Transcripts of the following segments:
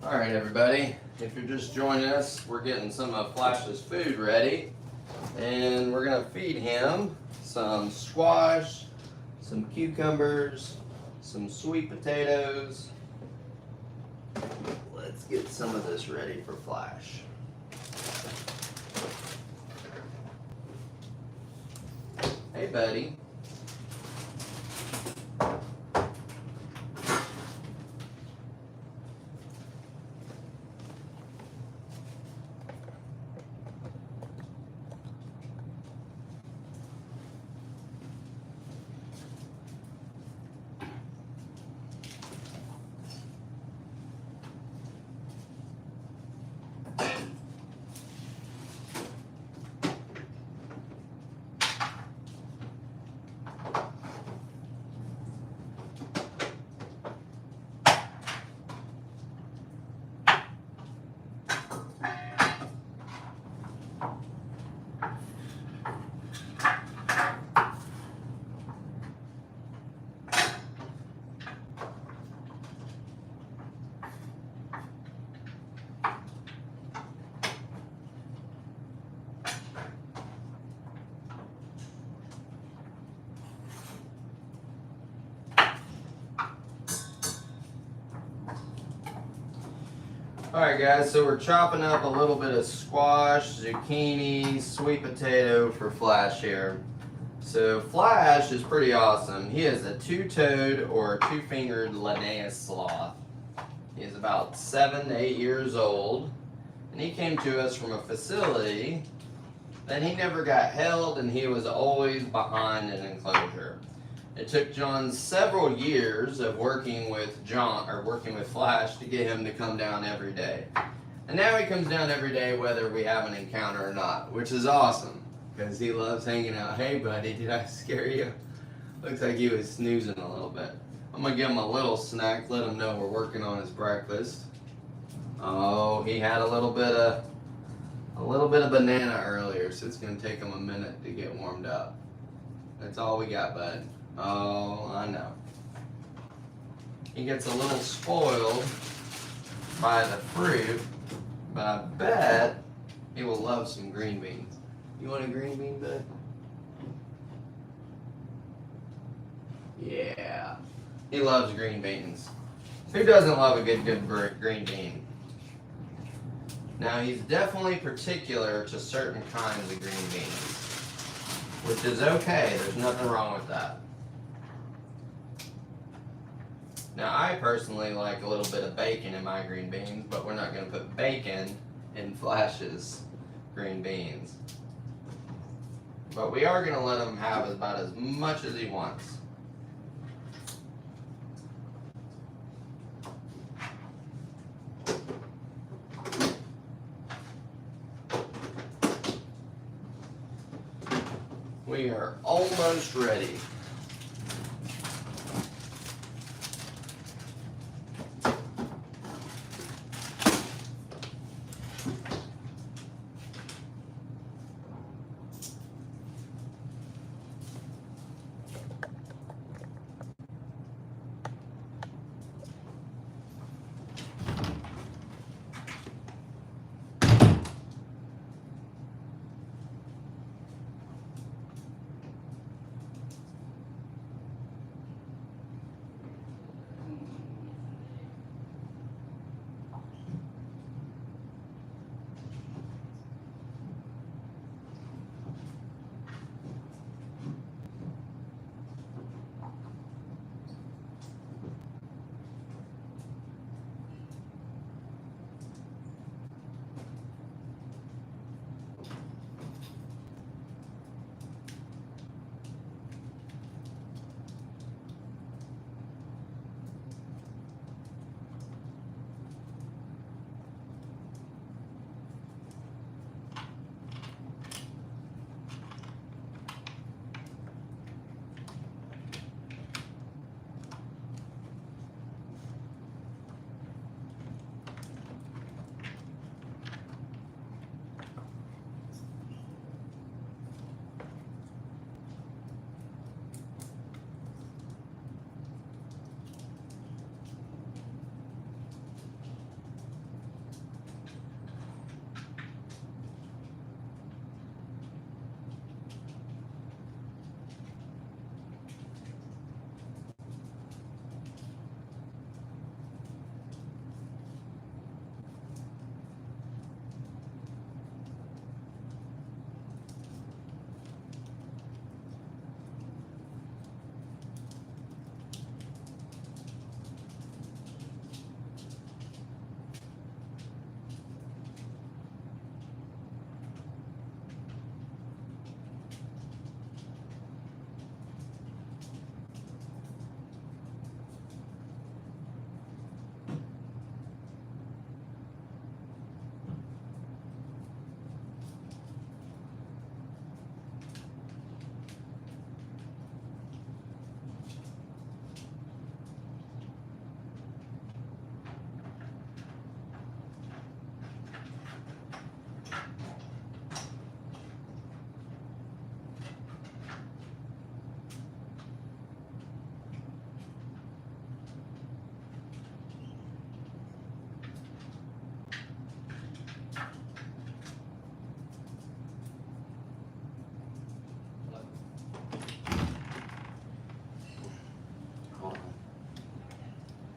Alright everybody, if you're just joining us, we're getting some of Flash's food ready. And we're going to feed him some squash, some cucumbers, some sweet potatoes. Let's get some of this ready for Flash. Hey buddy. Alright guys, so we're chopping up a little bit of squash, zucchini, sweet potato for Flash here. So Flash is pretty awesome. He is a two-toed or two-fingered Linnaeus sloth. He is about 7 to 8 years old, and he came to us from a facility that he never got held, and he was always behind an enclosure. It took John several years of working with Flash to get him to come down every day. And now he comes down every day whether we have an encounter or not, which is awesome because he loves hanging out. Hey buddy, did I scare you? Looks like he was snoozing a little bit. I'm gonna give him a little snack, let him know we're working on his breakfast. Oh, he had a little bit of banana earlier, so it's gonna take him a minute to get warmed up. That's all we got, bud. Oh, I know. He gets a little spoiled by the fruit, but I bet he will love some green beans. You want a green bean, bud? Yeah. He loves green beans. Who doesn't love a good green bean? Now, he's definitely particular to certain kinds of green beans, which is okay. There's nothing wrong with that. Now, I personally like a little bit of bacon in my green beans, but we're not going to put bacon in Flash's green beans. But we are going to let him have about as much as he wants. We are almost ready.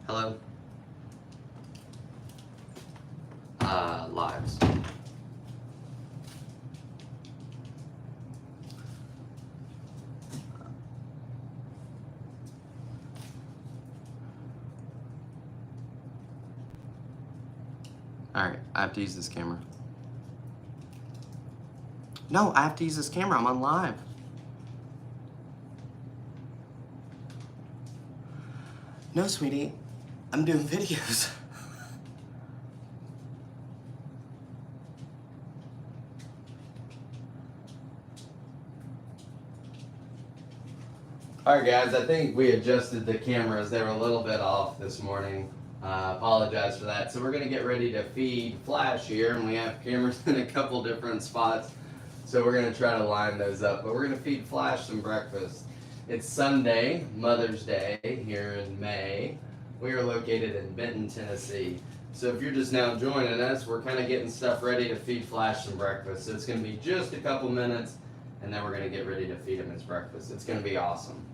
Hello? Lives. Alright, I have to use this camera. No, I have to use this camera. I'm on live. No, sweetie. I'm doing videos. Alright guys, I think we adjusted the cameras. They were a little bit off this morning. Apologize for that. So we're going to get ready to feed Flash here, and we have cameras in a couple different spots. So we're going to try to line those up. But we're going to feed Flash some breakfast. It's Sunday, Mother's Day, here in May. We are located in Benton, Tennessee. So if you're just now joining us, we're kind of getting stuff ready to feed Flash some breakfast. So it's going to be just a couple minutes, and then we're going to get ready to feed him his breakfast. It's going to be awesome.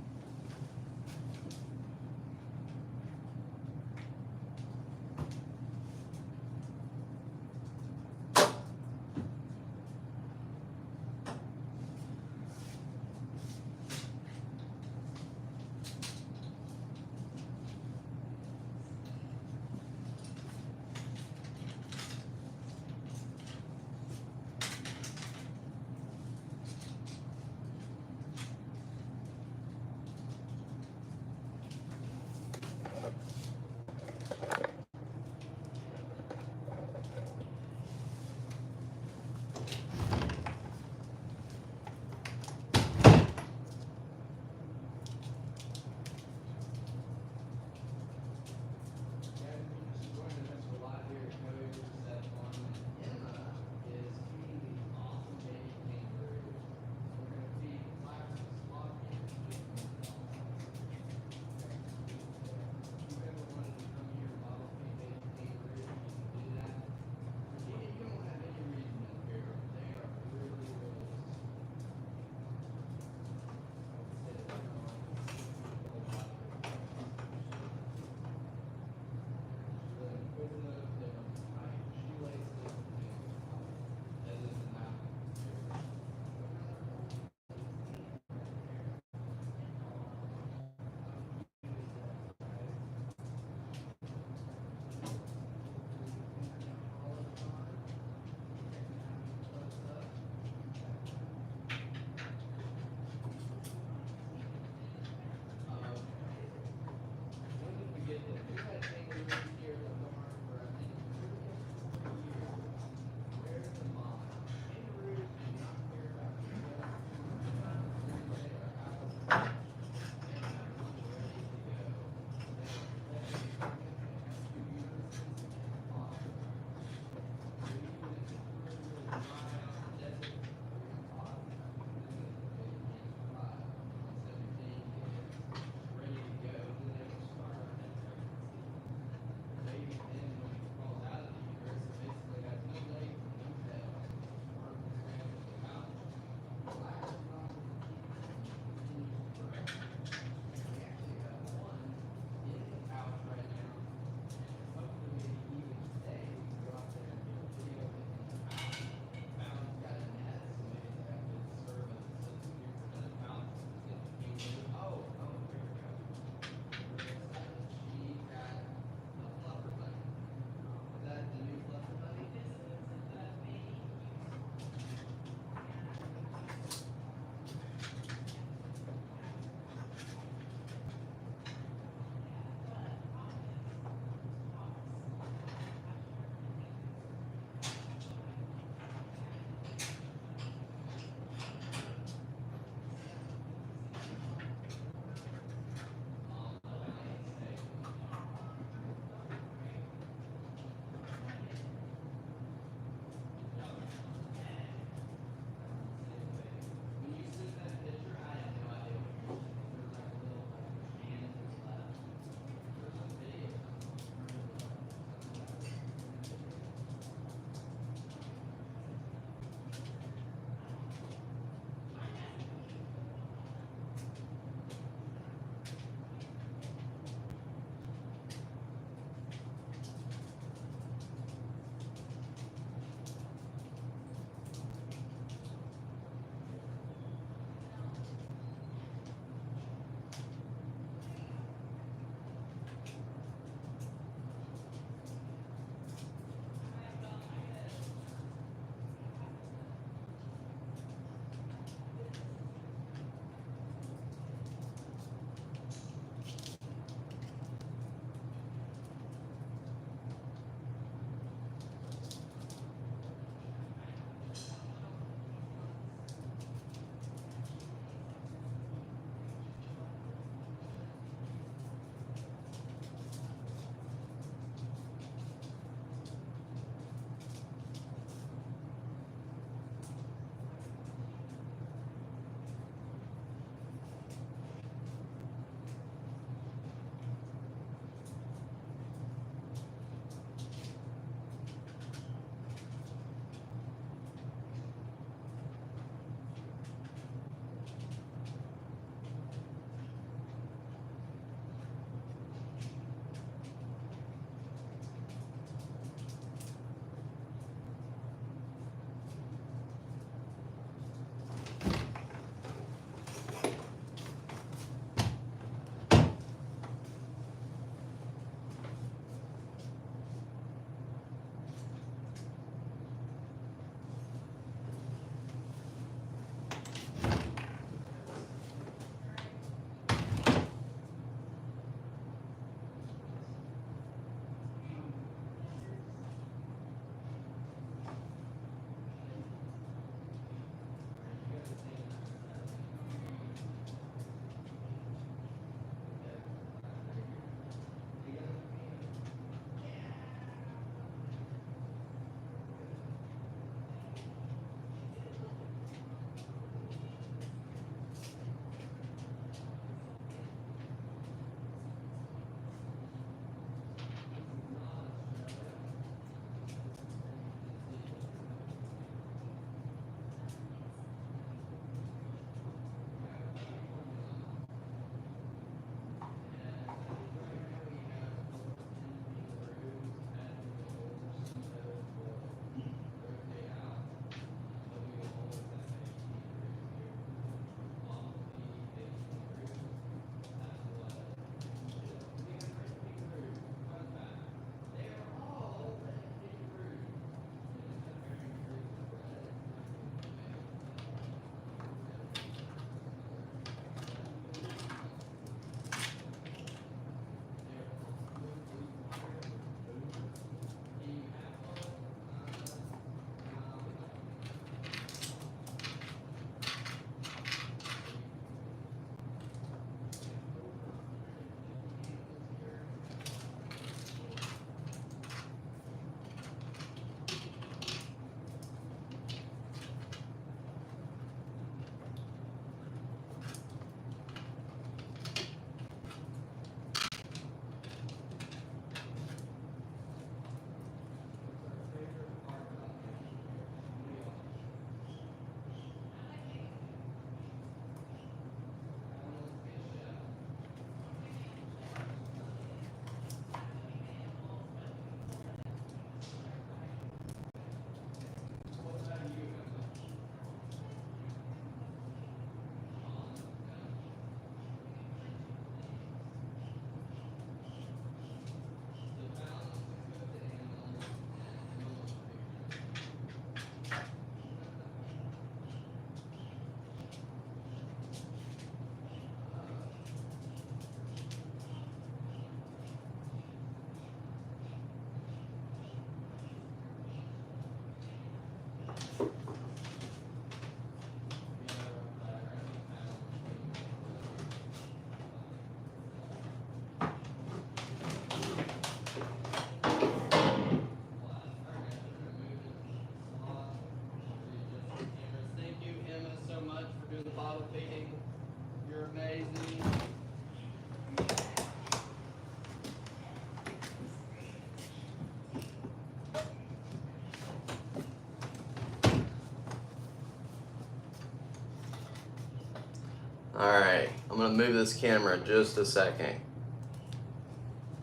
Alright, I'm going to move this camera just a second.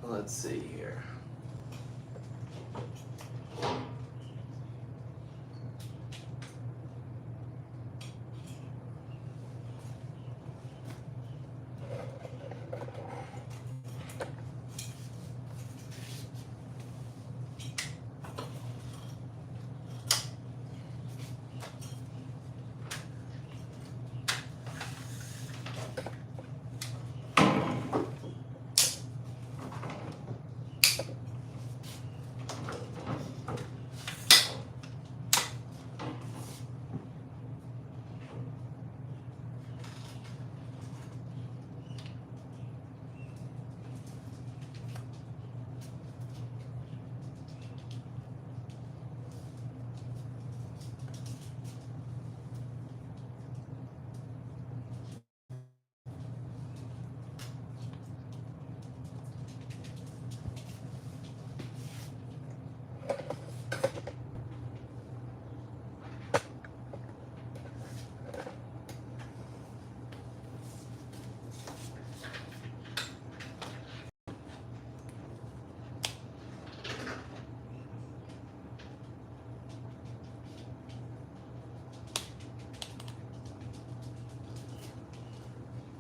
Let's see here.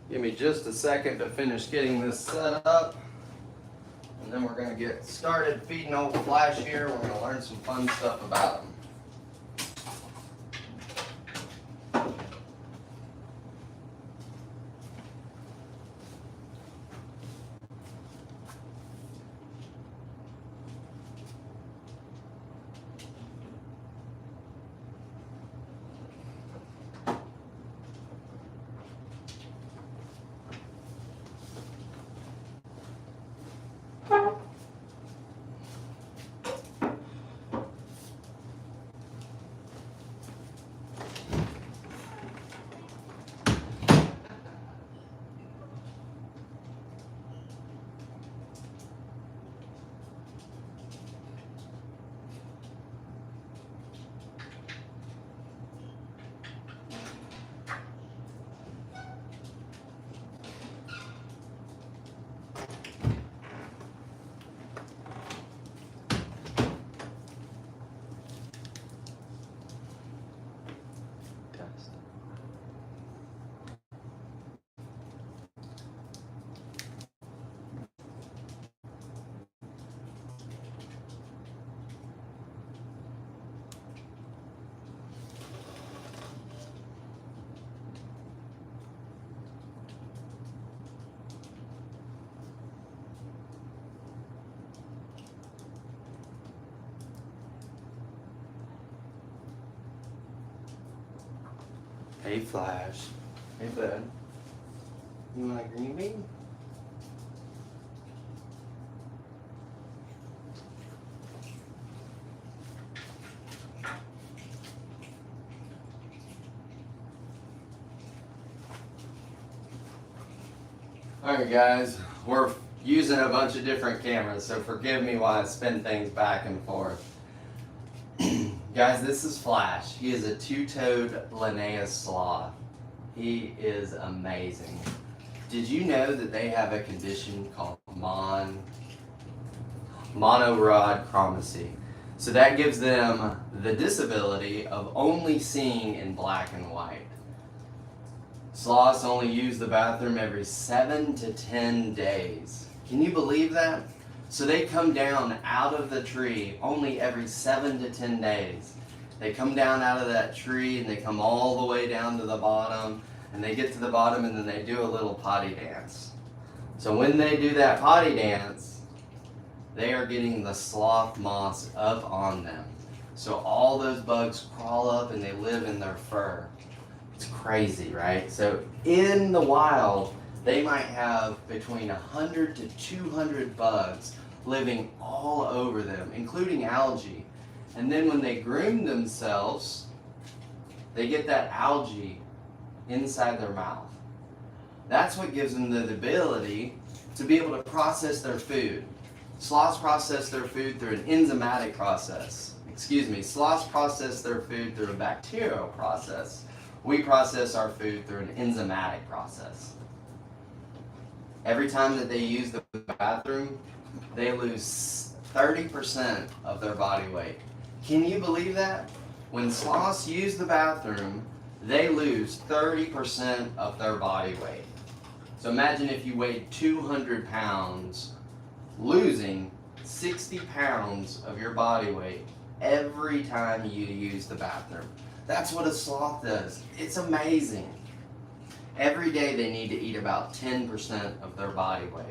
Give me just a second to finish getting this set up, and then we're going to get started feeding old Flash here. We're going to learn some fun stuff about him. Hey Flash. Hey bud. You want a green bean? Alright guys, we're using a bunch of different cameras, so forgive me while I spin things back and forth. Guys, this is Flash. He is a two-toed Linnaeus sloth. He is amazing. Did you know that they have a condition called monorod chromacy? So that gives them the disability of only seeing in black and white. Sloths only use the bathroom every 7 to 10 days. Can you believe that? So they come down out of the tree only every 7 to 10 days. They come down out of that tree and they come all the way down to the bottom, and they get to the bottom and then they do a little potty dance. So when they do that potty dance, they are getting the sloth moss up on them. So all those bugs crawl up and they live in their fur. It's crazy, right? So in the wild, they might have between 100 to 200 bugs living all over them, including algae. And then when they groom themselves, they get that algae inside their mouth. That's what gives them the ability to be able to process their food. Sloths process their food through an enzymatic process. Sloths process their food through a bacterial process, We process our food through an enzymatic process. Every time that they use the bathroom, they lose 30% of their body weight. Can you believe that? When sloths use the bathroom, they lose 30% of their body weight. So imagine if you weighed 200 pounds, losing 60 pounds of your body weight every time you use the bathroom. That's what a sloth does. It's amazing. Every day they need to eat about 10% of their body weight.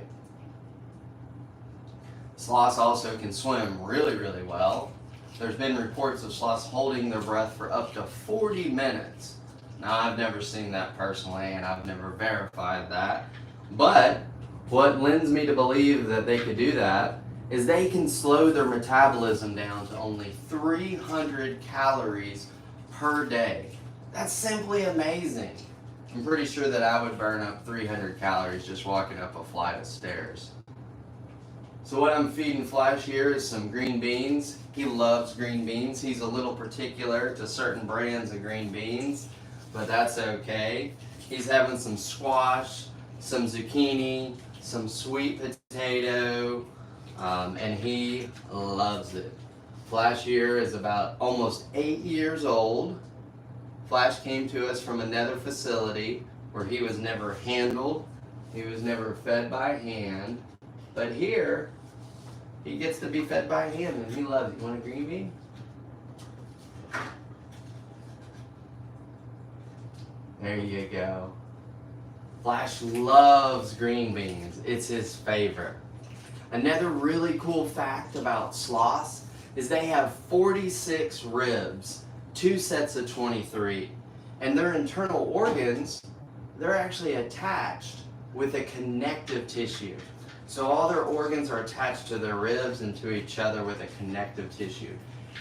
Sloths also can swim really, really well. There's been reports of sloths holding their breath for up to 40 minutes. Now, I've never seen that personally, and I've never verified that. But what lends me to believe that they could do that is they can slow their metabolism down to only 300 calories per day. That's simply amazing. I'm pretty sure that I would burn up 300 calories just walking up a flight of stairs. So what I'm feeding Flash here is some green beans. He loves green beans. He's a little particular to certain brands of green beans, but that's okay. He's having some squash, some zucchini, some sweet potato, and he loves it. Flash here is about almost 8 years old. Flash came to us from another facility where he was never handled, he was never fed by hand, but here he gets to be fed by hand and he loves it. You want a green bean? There you go. Flash loves green beans. It's his favorite. Another really cool fact about sloths is they have 46 ribs, 2 sets of 23, and their internal organs, they're actually attached with a connective tissue. So all their organs are attached to their ribs and to each other with a connective tissue.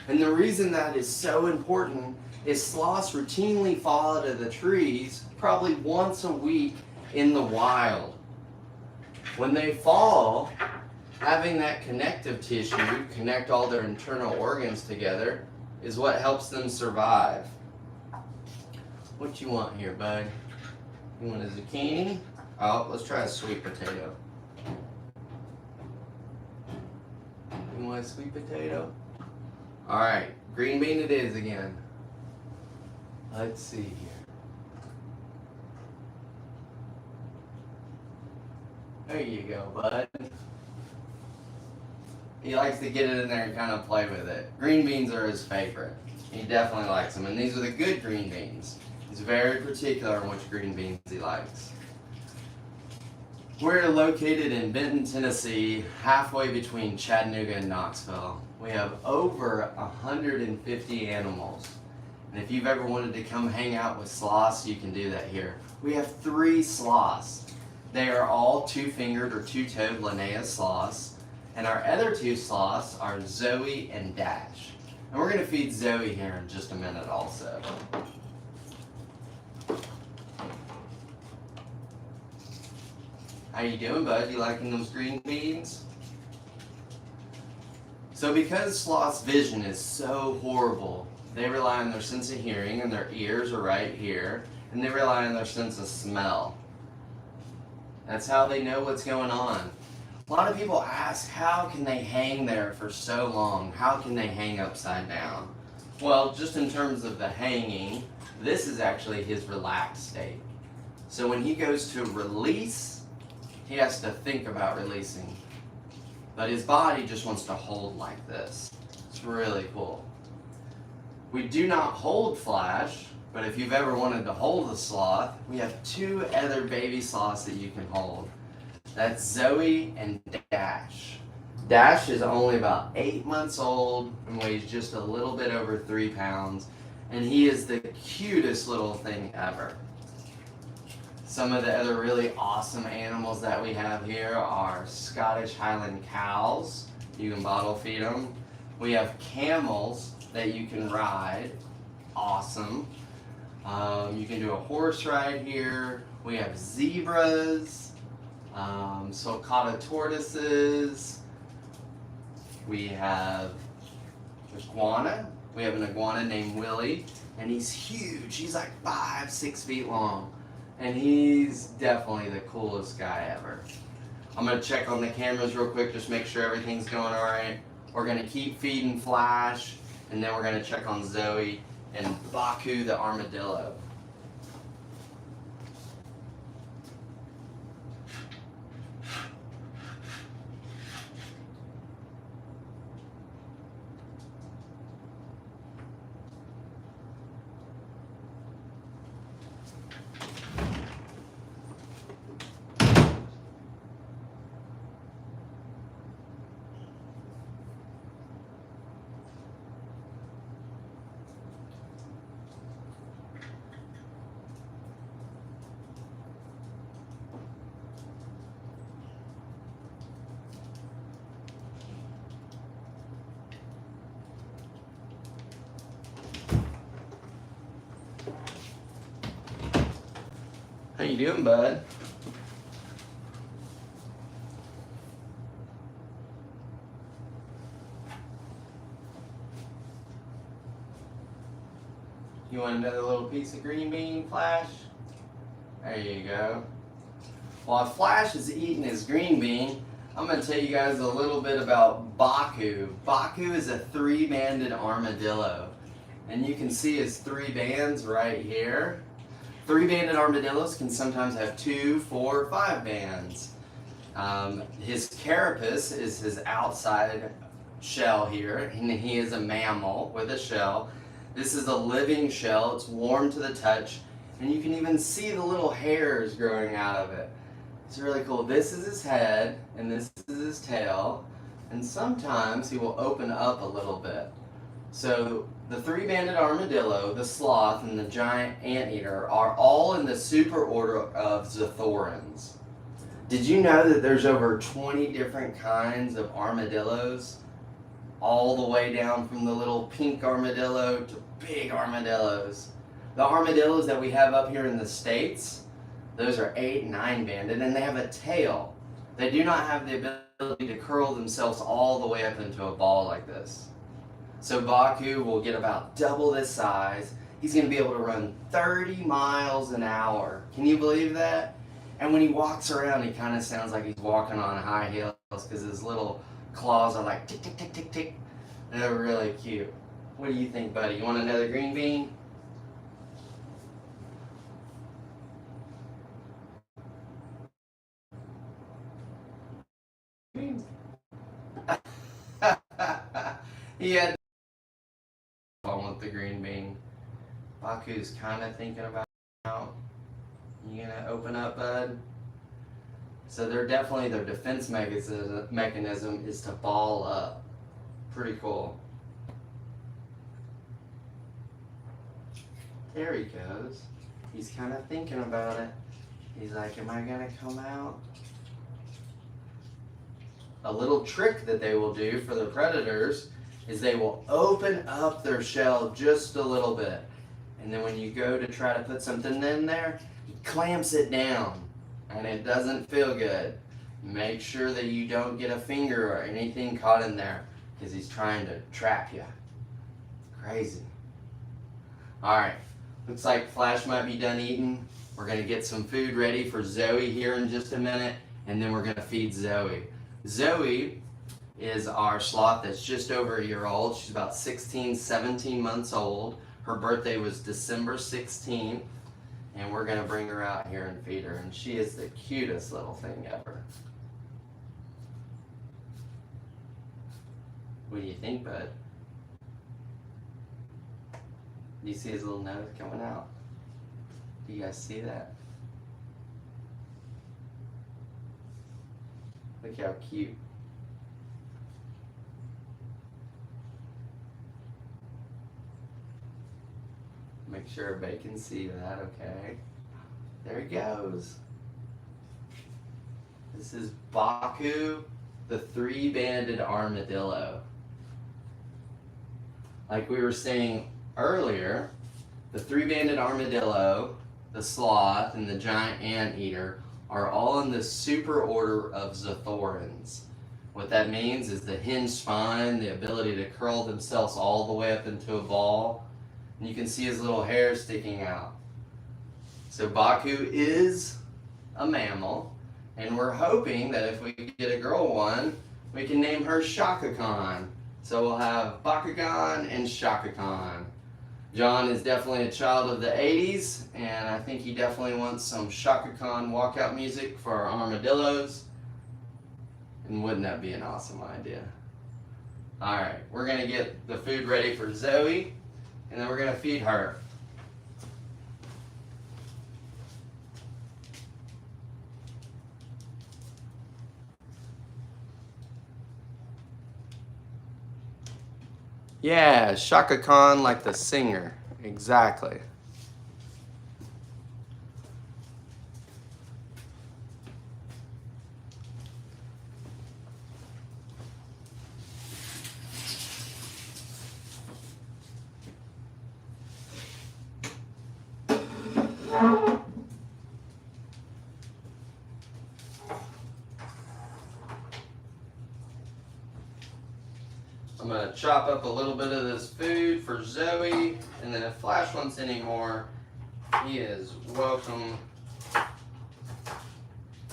And the reason that is so important is sloths routinely fall out of the trees probably once a week in the wild. When they fall, having that connective tissue connect all their internal organs together is what helps them survive. What you want here, bud? You want a zucchini? Oh, let's try a sweet potato. You want a sweet potato? Alright, green bean it is again. Let's see here. There you go, bud. He likes to get it in there and kind of play with it. Green beans are his favorite. He definitely likes them, and these are the good green beans. He's very particular on which green beans he likes. We're located in Benton, Tennessee, halfway between Chattanooga and Knoxville. We have over 150 animals. And if you've ever wanted to come hang out with sloths, you can do that here. We have 3 sloths. They are all 2-fingered or 2-toed Linnaeus sloths. And our other 2 sloths are Zoe and Dash. And we're going to feed Zoe here in just a minute also. How you doing, bud? You liking those green beans? So because sloths' vision is so horrible, they rely on their sense of hearing, and their ears are right here, and they rely on their sense of smell. That's how they know what's going on. A lot of people ask, how can they hang there for so long? How can they hang upside down? Well, just in terms of the hanging, this is actually his relaxed state. So when he goes to release, he has to think about releasing. But his body just wants to hold like this. It's really cool. We do not hold Flash, but if you've ever wanted to hold a sloth, we have 2 other baby sloths that you can hold. That's Zoe and Dash. Dash is only about 8 months old and weighs just a little bit over 3 pounds, and he is the cutest little thing ever. Some of the other really awesome animals that we have here are Scottish Highland cows. You can bottle feed them. We have camels that you can ride. Awesome. You can do a horse ride here. We have zebras, sulcata tortoises. We have iguana. We have an iguana named Willie, and he's huge. He's like 5-6 feet long, and he's definitely the coolest guy ever. I'm gonna check on the cameras real quick, just make sure everything's going all right. We're gonna keep feeding Flash, and then we're gonna check on Zoe and Baku the armadillo. How you doing, bud? You want another little piece of green bean, Flash? There you go. While Flash is eating his green bean, I'm going to tell you guys a little bit about Baku. Baku is a 3-banded armadillo. And you can see his 3 bands right here. 3-banded armadillos can sometimes have 2, 4, 5 bands. His carapace is his outside shell here, and he is a mammal with a shell. This is a living shell. It's warm to the touch, and you can even see the little hairs growing out of it. It's really cool. This is his head, and this is his tail, and sometimes he will open up a little bit. So the 3-banded armadillo, the sloth, and the giant anteater are all in the superorder of Sloths. Did you know that there's over 20 different kinds of armadillos? All the way down from the little pink armadillo to big armadillos. The armadillos that we have up here in the States, those are 8 and 9-banded, and they have a tail. They do not have the ability to curl themselves all the way up into a ball like this. So Baku will get about double this size. He's going to be able to run 30 miles an hour. Can you believe that? And when he walks around, he kind of sounds like he's walking on high heels because his little claws are like tick, tick, tick, tick, tick. They're really cute. What do you think, buddy? You want another green bean? He had fun with the green bean. Baku's kind of thinking about you gonna open up, bud? So they're definitely, their defense mechanism is to ball up. Pretty cool. There he goes. He's kind of thinking about it. He's like, am I gonna come out? A little trick that they will do for the predators is they will open up their shell just a little bit. And then when you go to try to put something in there, he clamps it down. And it doesn't feel good. Make sure that you don't get a finger or anything caught in there because he's trying to trap you. Crazy. Alright, looks like Flash might be done eating. We're going to get some food ready for Zoe here in just a minute, and then we're going to feed Zoe. Zoe is our sloth that's just over a year old. She's about 16, 17 months old. Her birthday was December 16th. And we're going to bring her out here and feed her. And she is the cutest little thing ever. What do you think, bud? Do you see his little nose coming out? Do you guys see that? Look how cute. Make sure everybody can see that, okay? There he goes. This is Baku, the 3-banded armadillo. Like we were saying earlier, the 3-banded armadillo, the sloth, and the giant anteater are all in the superorder of Sloths. What that means is the hinge spine, the ability to curl themselves all the way up into a ball. And you can see his little hair sticking out. So Baku is a mammal, and we're hoping that if we get a girl one, we can name her Shaka Khan. So we'll have Bakugan and Shaka Khan. John is definitely a child of the 80s, and I think he definitely wants some Shaka Khan walkout music for our armadillos. And wouldn't that be an awesome idea? Alright, we're going to get the food ready for Zoe, and then we're going to feed her. Yeah, Shaka Khan like the singer. Exactly. I'm going to chop up a little bit of this food for Zoe, and then if Flash wants any more, he is welcome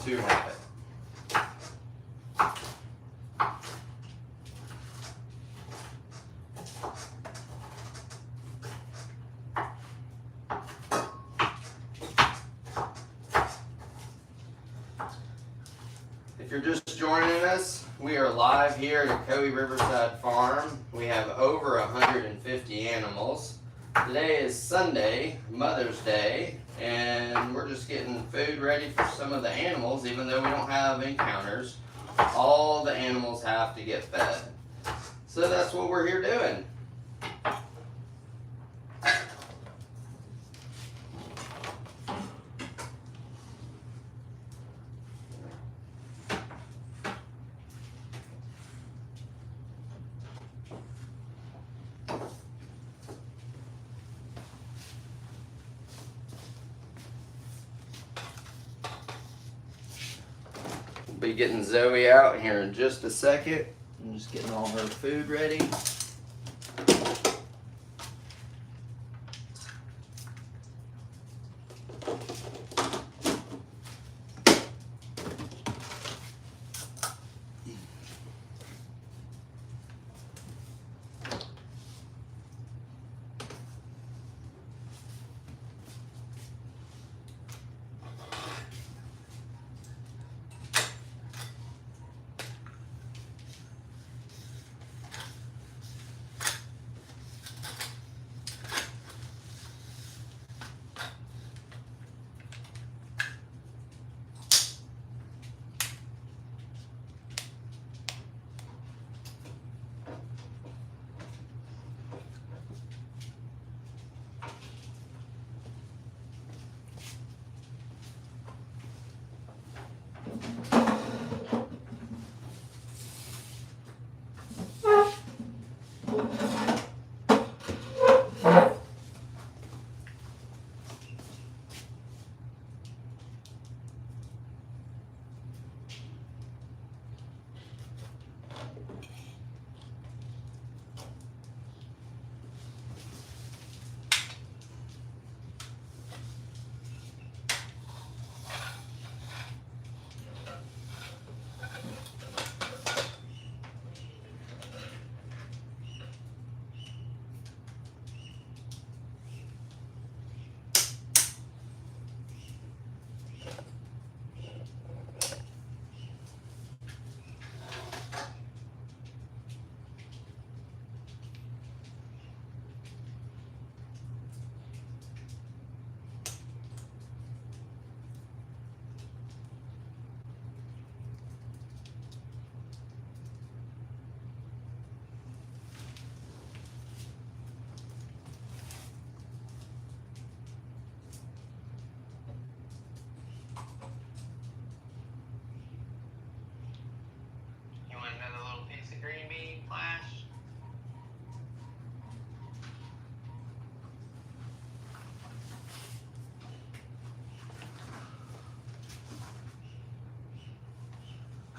to have it. If you're just joining us, we are live here at Coe Riverside Farm. We have over 150 animals. Today is Sunday, Mother's Day, and we're just getting food ready for some of the animals, even though we don't have encounters. All the animals have to get fed. So that's what we're here doing. Be getting Zoe out here in just a second. I'm just getting all her food ready.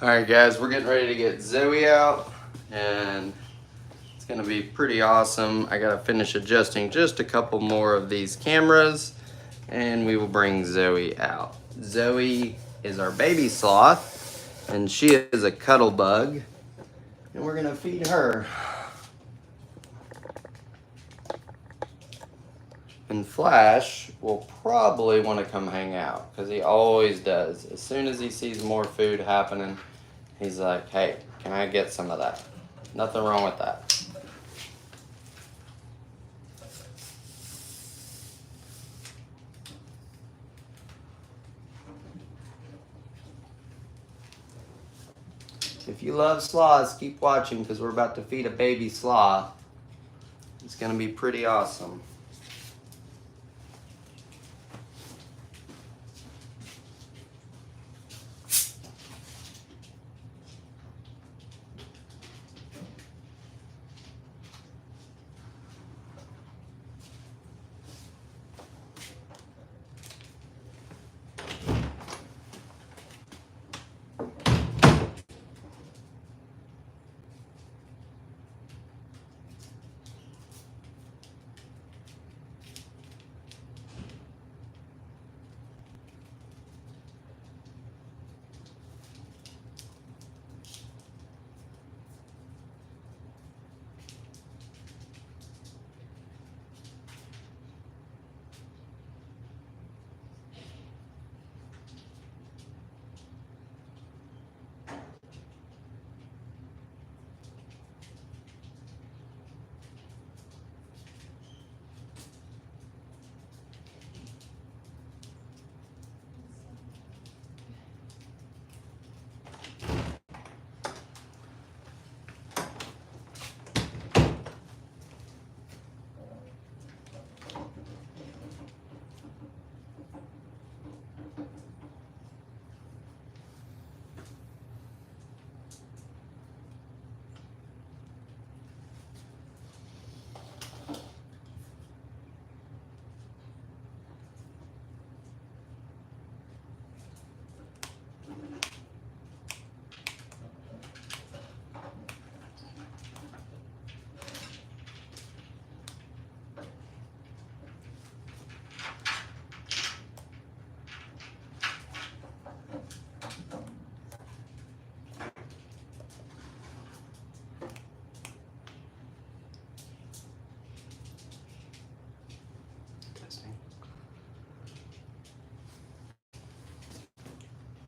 Alright guys, we're getting ready to get Zoe out, and it's gonna be pretty awesome. I gotta finish adjusting just a couple more of these cameras, and we will bring Zoe out. Zoe is our baby sloth, and she is a cuddle bug, and we're gonna feed her. And Flash will probably want to come hang out, because he always does. As soon as he sees more food happening, he's like, hey, can I get some of that? Nothing wrong with that. If you love sloths, keep watching, because we're about to feed a baby sloth. It's going to be pretty awesome.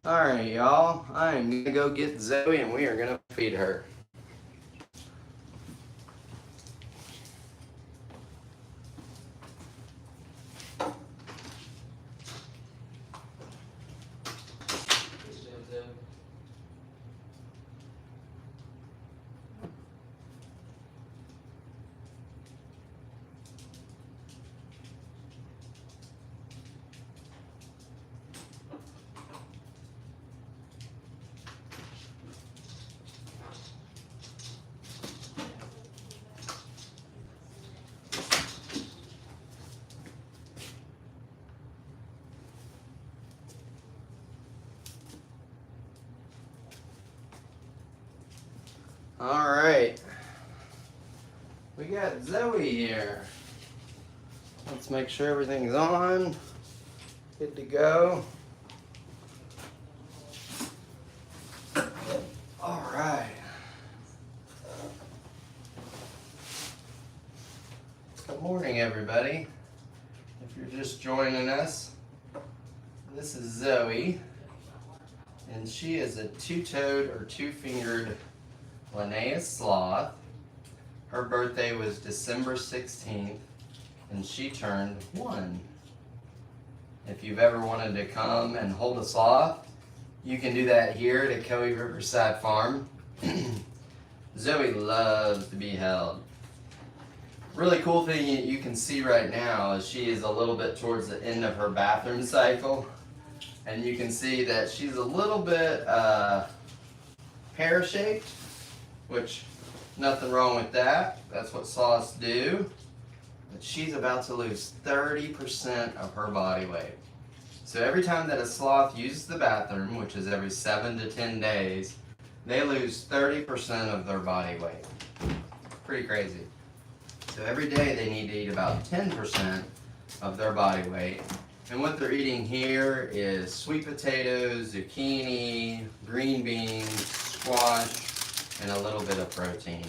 Alright, y'all. I'm going to go get Zoe, and we are going to feed her. All right, we got Zoe here. Let's make sure everything's on, good to go. All right. Good morning, everybody. If you're just joining us, this is Zoe, and she is a two-toed or two-fingered Linnaeus sloth. Her birthday was December 16th, and she turned 1. If you've ever wanted to come and hold a sloth, you can do that here at Kelly Riverside Farm. Zoe loves to be held. Really cool thing you can see right now is she is a little bit towards the end of her bathroom cycle, and you can see that she's a little bit pear-shaped, which nothing wrong with that. That's what sloths do. But she's about to lose 30% of her body weight. So every time that a sloth uses the bathroom, which is every 7 to 10 days, they lose 30% of their body weight. Pretty crazy. So every day they need to eat about 10% of their body weight. And what they're eating here is sweet potatoes, zucchini, green beans, squash, and a little bit of protein.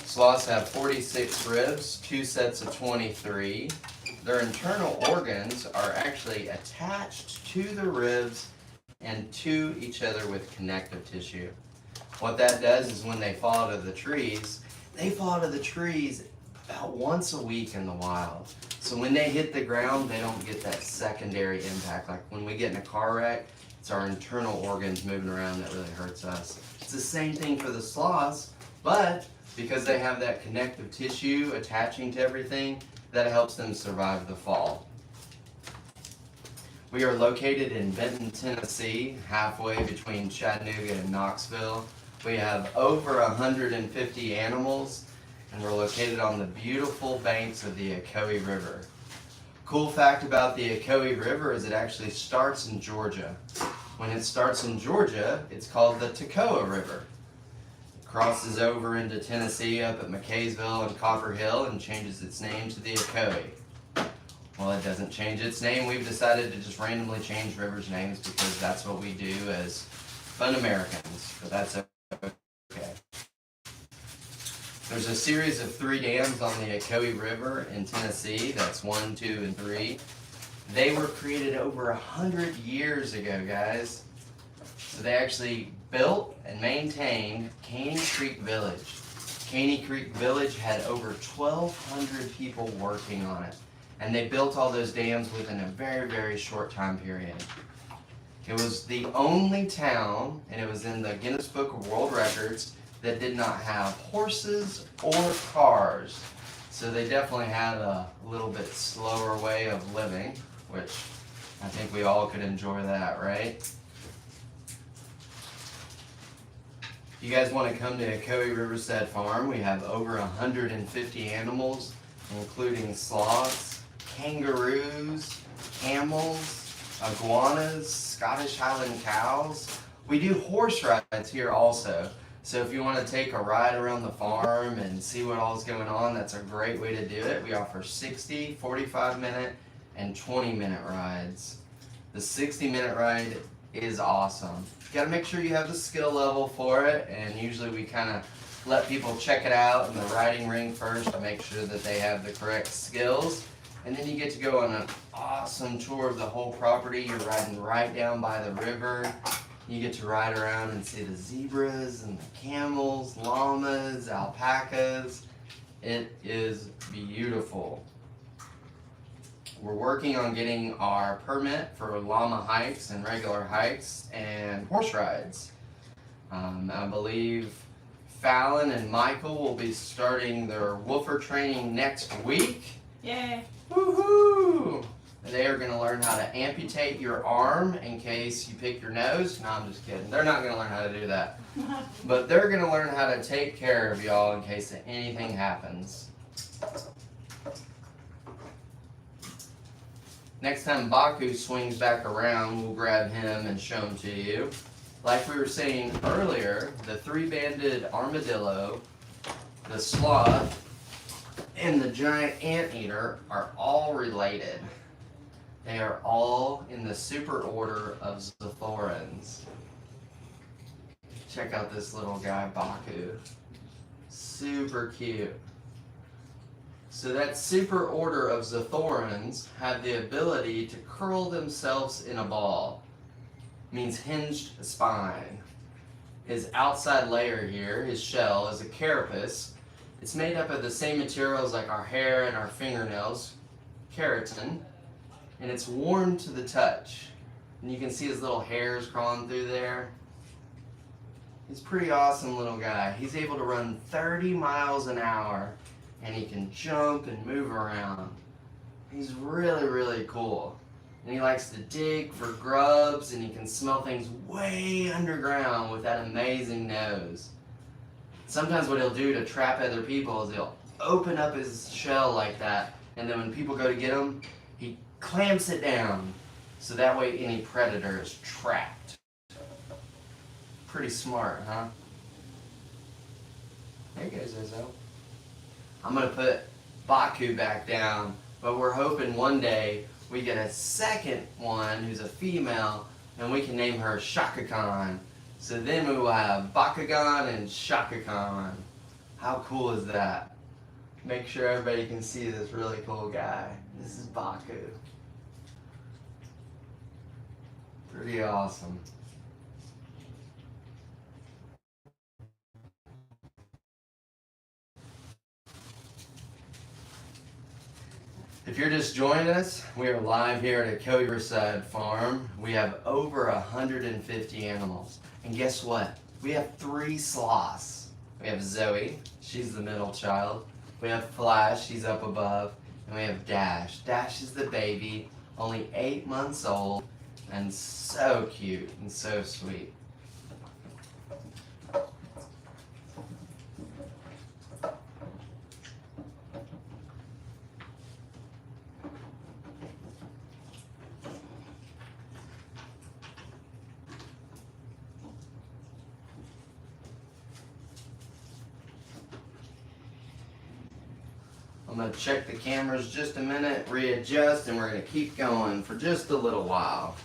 Sloths have 46 ribs, 2 sets of 23. Their internal organs are actually attached to the ribs and to each other with connective tissue. What that does is when they fall to the trees, they fall to the trees about once a week in the wild. So when they hit the ground, they don't get that secondary impact. Like when we get in a car wreck, it's our internal organs moving around that really hurts us. It's the same thing for the sloths, but because they have that connective tissue attaching to everything, that helps them survive the fall. We are located in Benton, Tennessee, halfway between Chattanooga and Knoxville. We have over 150 animals, and we're located on the beautiful banks of the Ocoee River. Cool fact about the Ocoee River is it actually starts in Georgia. When it starts in Georgia, it's called the Toccoa River. It crosses over into Tennessee up at McKaysville and Copper Hill and changes its name to the Ocoee. Well, it doesn't change its name. We've decided to just randomly change rivers' names because that's what we do as fun Americans, but that's okay. There's a series of 3 dams on the Ocoee River in Tennessee. That's 1, 2, and 3. They were created over 100 years ago, guys. So they actually built and maintained Caney Creek Village. Caney Creek Village had over 1,200 people working on it. And they built all those dams within a very, very short time period. It was the only town, and it was in the Guinness Book of World Records, that did not have horses or cars. So they definitely had a little bit slower way of living, which I think we all could enjoy that, right? If you guys want to come to Ocoee Riverside Farm, we have over 150 animals, including sloths, kangaroos, camels, iguanas, Scottish Highland cows. We do horse rides here also. So if you want to take a ride around the farm and see what all's going on, that's a great way to do it. We offer 60, 45-minute, and 20-minute rides. The 60-minute ride is awesome. You got to make sure you have the skill level for it, and usually we kind of let people check it out in the riding ring first to make sure that they have the correct skills. And then you get to go on an awesome tour of the whole property. You're riding right down by the river. You get to ride around and see the zebras and the camels, llamas, alpacas. It is beautiful. We're working on getting our permit for llama hikes and regular hikes and horse rides. I believe Fallon and Michael will be starting their woofer training next week. Yay! Woohoo! They are going to learn how to amputate your arm in case you pick your nose. No, I'm just kidding. They're not going to learn how to do that. But they're going to learn how to take care of y'all in case anything happens. Next time Baku swings back around, we'll grab him and show him to you. Like we were saying earlier, the 3-banded armadillo, the sloth, and the giant anteater are all related. They are all in the superorder of Sloths. Check out this little guy, Baku. Super cute. So that superorder of Sloths have the ability to curl themselves in a ball. Means hinged spine. His outside layer here, his shell, is a carapace. It's made up of the same materials like our hair and our fingernails, keratin, and it's warm to the touch. And you can see his little hairs crawling through there. He's a pretty awesome little guy. He's able to run 30 miles an hour, and he can jump and move around. He's really, really cool. And he likes to dig for grubs, and he can smell things way underground with that amazing nose. Sometimes what he'll do to trap other people is he'll open up his shell like that, and then when people go to get him, he clamps it down. so that way any predator is trapped. Pretty smart, huh? There goes Izzo. I'm going to put Baku back down, but we're hoping one day we get a second one who's a female, and we can name her Shaka Khan. So then we will have Bakugan and Shaka Khan. How cool is that? Make sure everybody can see this really cool guy. This is Baku. Pretty awesome. If you're just joining us, we are live here at Baku Riverside Farm. We have over 150 animals. And guess what? We have 3 sloths. We have Zoe, she's the middle child. We have Flash, she's up above. And we have Dash. Dash is the baby, only 8 months old, and so cute and so sweet. I'm going to check the cameras just a minute, readjust, and we're going to keep going for just a little while.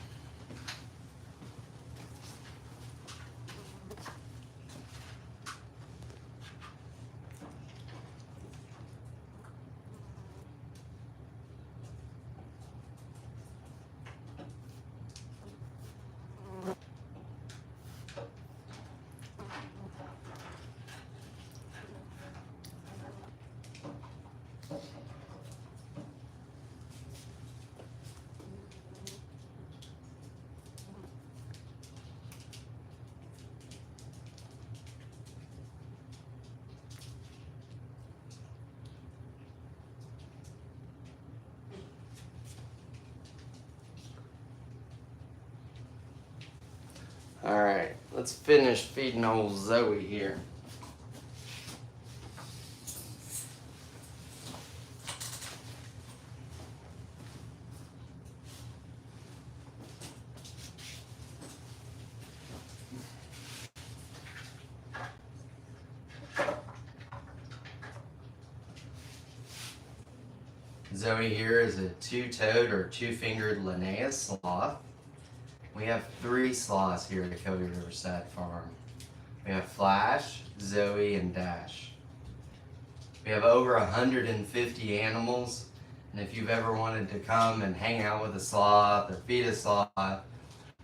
Alright, let's finish feeding old Zoe here. Zoe here is a 2-toed or 2-fingered Linnaeus sloth. We have 3 sloths here at Baku Riverside Farm. We have Flash, Zoe, and Dash. We have over 150 animals, and if you've ever wanted to come and hang out with a sloth or feed a sloth,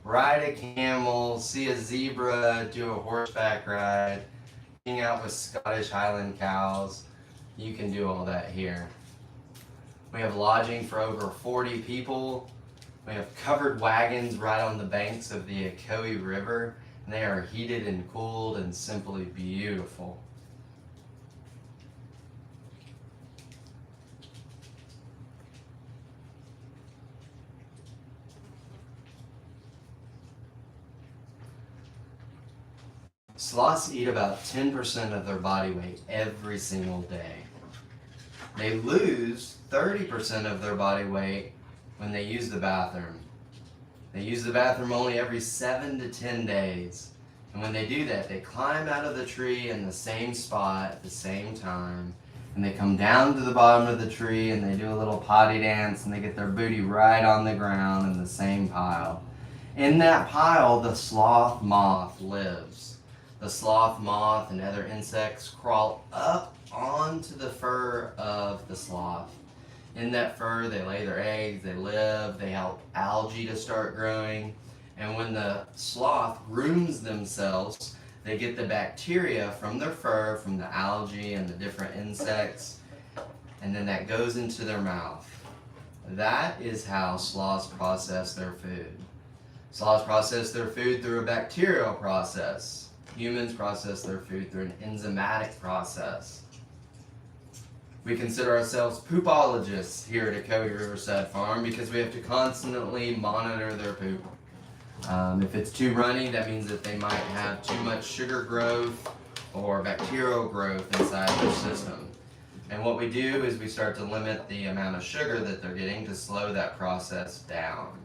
ride a camel, see a zebra, do a horseback ride, hang out with Scottish Highland cows, you can do all that here. We have lodging for over 40 people. We have covered wagons right on the banks of the Baku River, and they are heated and cooled and simply beautiful. Sloths eat about 10% of their body weight every single day. They lose 30% of their body weight when they use the bathroom. They use the bathroom only every 7 to 10 days. And when they do that, they climb out of the tree in the same spot at the same time. And they come down to the bottom of the tree and they do a little potty dance and they get their booty right on the ground in the same pile. In that pile, the sloth moth lives. The sloth moth and other insects crawl up onto the fur of the sloth. In that fur, they lay their eggs, they live, they help algae to start growing. And when the sloth grooms themselves, they get the bacteria from their fur, from the algae and the different insects, and then that goes into their mouth. That is how sloths process their food. Sloths process their food through a bacterial process. Humans process their food through an enzymatic process. We consider ourselves poopologists here at Baku Riverside Farm because we have to constantly monitor their poop. If it's too runny, that means that they might have too much sugar growth or bacterial growth inside their system. And what we do is we start to limit the amount of sugar that they're getting to slow that process down.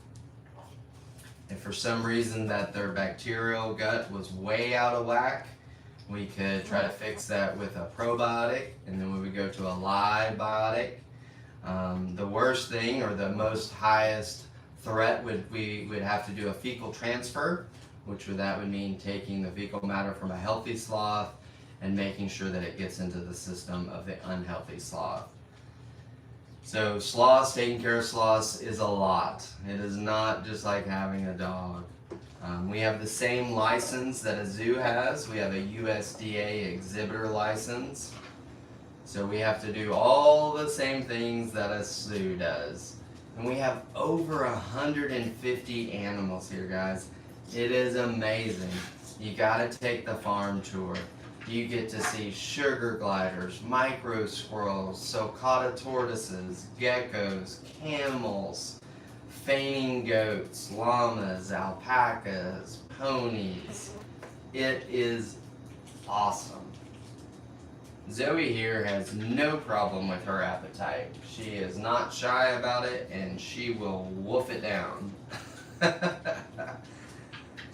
If for some reason that their bacterial gut was way out of whack, we could try to fix that with a probiotic, and then we would go to a live biotic. The worst thing, or the most highest threat, we would have to do a fecal transfer, which would mean taking the fecal matter from a healthy sloth and making sure that it gets into the system of the unhealthy sloth. So sloths, taking care of sloths is a lot. It is not just like having a dog. We have the same license that a zoo has. We have a USDA exhibitor license. So we have to do all the same things that a zoo does. And we have over 150 animals here, guys. It is amazing. You gotta take the farm tour. You get to see sugar gliders, micro squirrels, sulcata tortoises, geckos, camels, fainting goats, llamas, alpacas, ponies. It is awesome. Zoe here has no problem with her appetite. She is not shy about it, and she will wolf it down.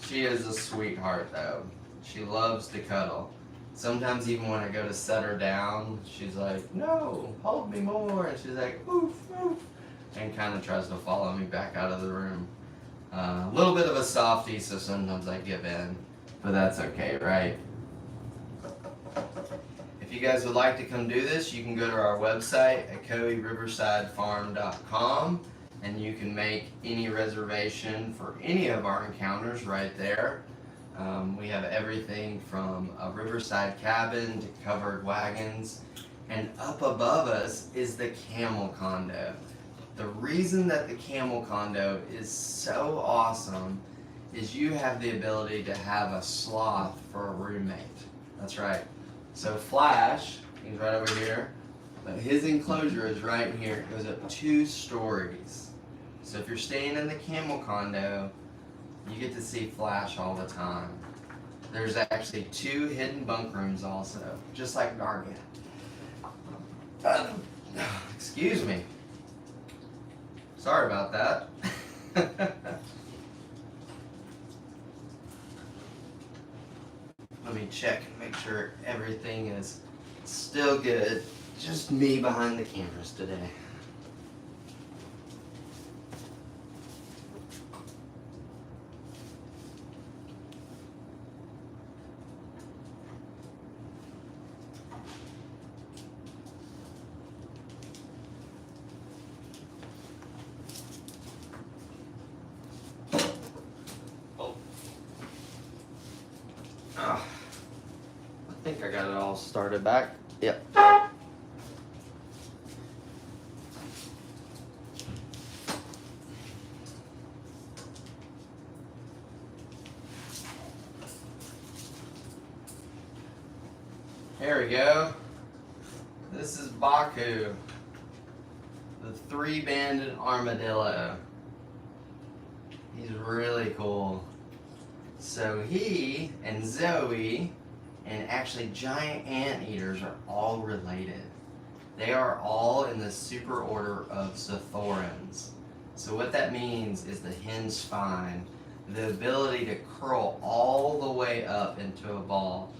She is a sweetheart though. She loves to cuddle. Sometimes even when I go to set her down, she's like, no, hold me more. And she's like, oof, oof. And kind of tries to follow me back out of the room. A little bit of a softie, so sometimes I give in. But that's okay, right? If you guys would like to come do this, you can go to our website at coeymriversidefarm.com, and you can make any reservation for any of our encounters right there. We have everything from a riverside cabin to covered wagons, and up above us is the camel condo. The reason that the camel condo is so awesome is you have the ability to have a sloth for a roommate. That's right. So Flash, he's right over here, but his enclosure is right here. It goes up 2 stories. So if you're staying in the camel condo, you get to see Flash all the time. There's actually 2 hidden bunk rooms also, just like Gargan. Excuse me. Sorry about that. Let me check and make sure everything is still good. Just me behind the cameras today. I think I got it all started back. Yep. There we go. This is Baku, the 3-banded armadillo. He's really cool. So he and Zoe and actually giant anteaters are all related. They are all in the superorder of Sloths. So what that means is the hinge spine, the ability to curl all the way up into a ball.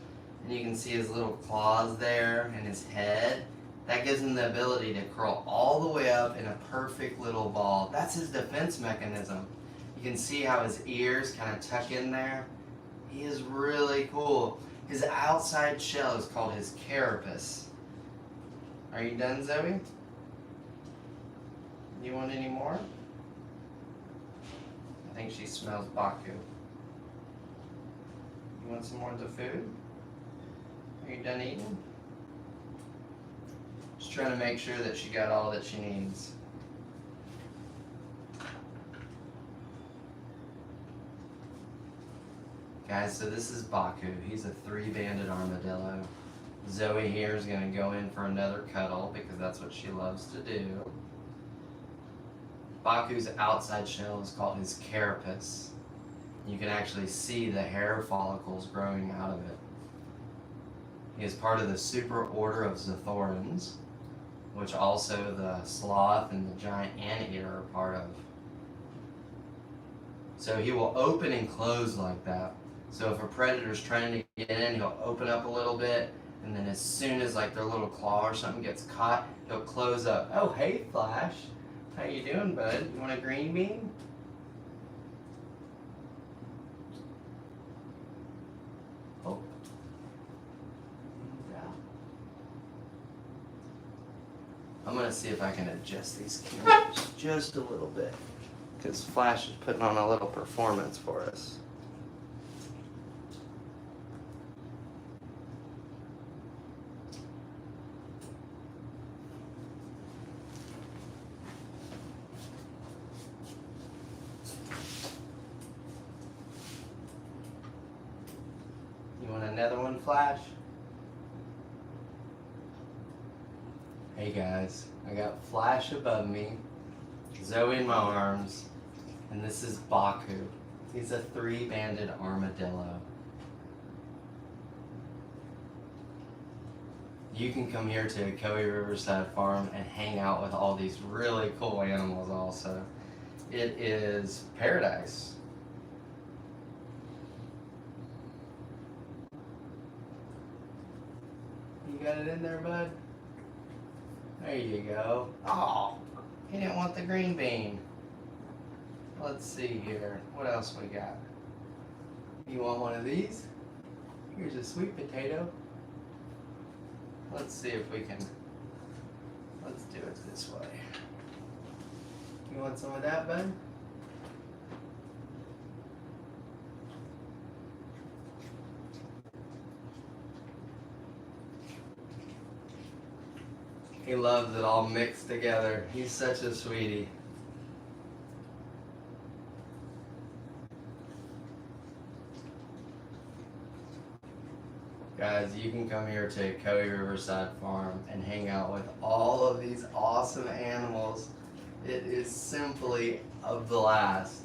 And you can see his little claws there and his head. That gives him the ability to curl all the way up in a perfect little ball. That's his defense mechanism. You can see how his ears kind of tuck in there. He is really cool. His outside shell is called his carapace. Are you done, Zoe? You want any more? I think she smells Baku. You want some more of the food? Are you done eating? Just trying to make sure that she got all that she needs. Guys, so this is Baku. He's a 3-banded armadillo. Zoe here is going to go in for another cuddle because that's what she loves to do. Baku's outside shell is called his carapace. You can actually see the hair follicles growing out of it. He is part of the superorder of Sloths, which also the sloth and the giant anteater are part of. So he will open and close like that. So if a predator's trying to get in, he'll open up a little bit, and then as soon as like their little claw or something gets caught, he'll close up. Oh, hey, Flash. How you doing, bud? You want a green bean? Oh. Yeah. I'm gonna see if I can adjust these cameras just a little bit, because Flash is putting on a little performance for us. You want another one, Flash? Hey guys, I got Flash above me, Zoe in my arms, and this is Baku. He's a 3-banded armadillo. You can come here to Koei Riverside Farm and hang out with all these really cool animals also. It is paradise. You got it in there, bud? There you go. Oh, he didn't want the green bean. Let's see here. What else we got? You want one of these? Here's a sweet potato. Let's see if we can. Let's do it this way. You want some of that, bud? He loves it all mixed together. He's such a sweetie. Guys, you can come here to Koei Riverside Farm and hang out with all of these awesome animals. It is simply a blast.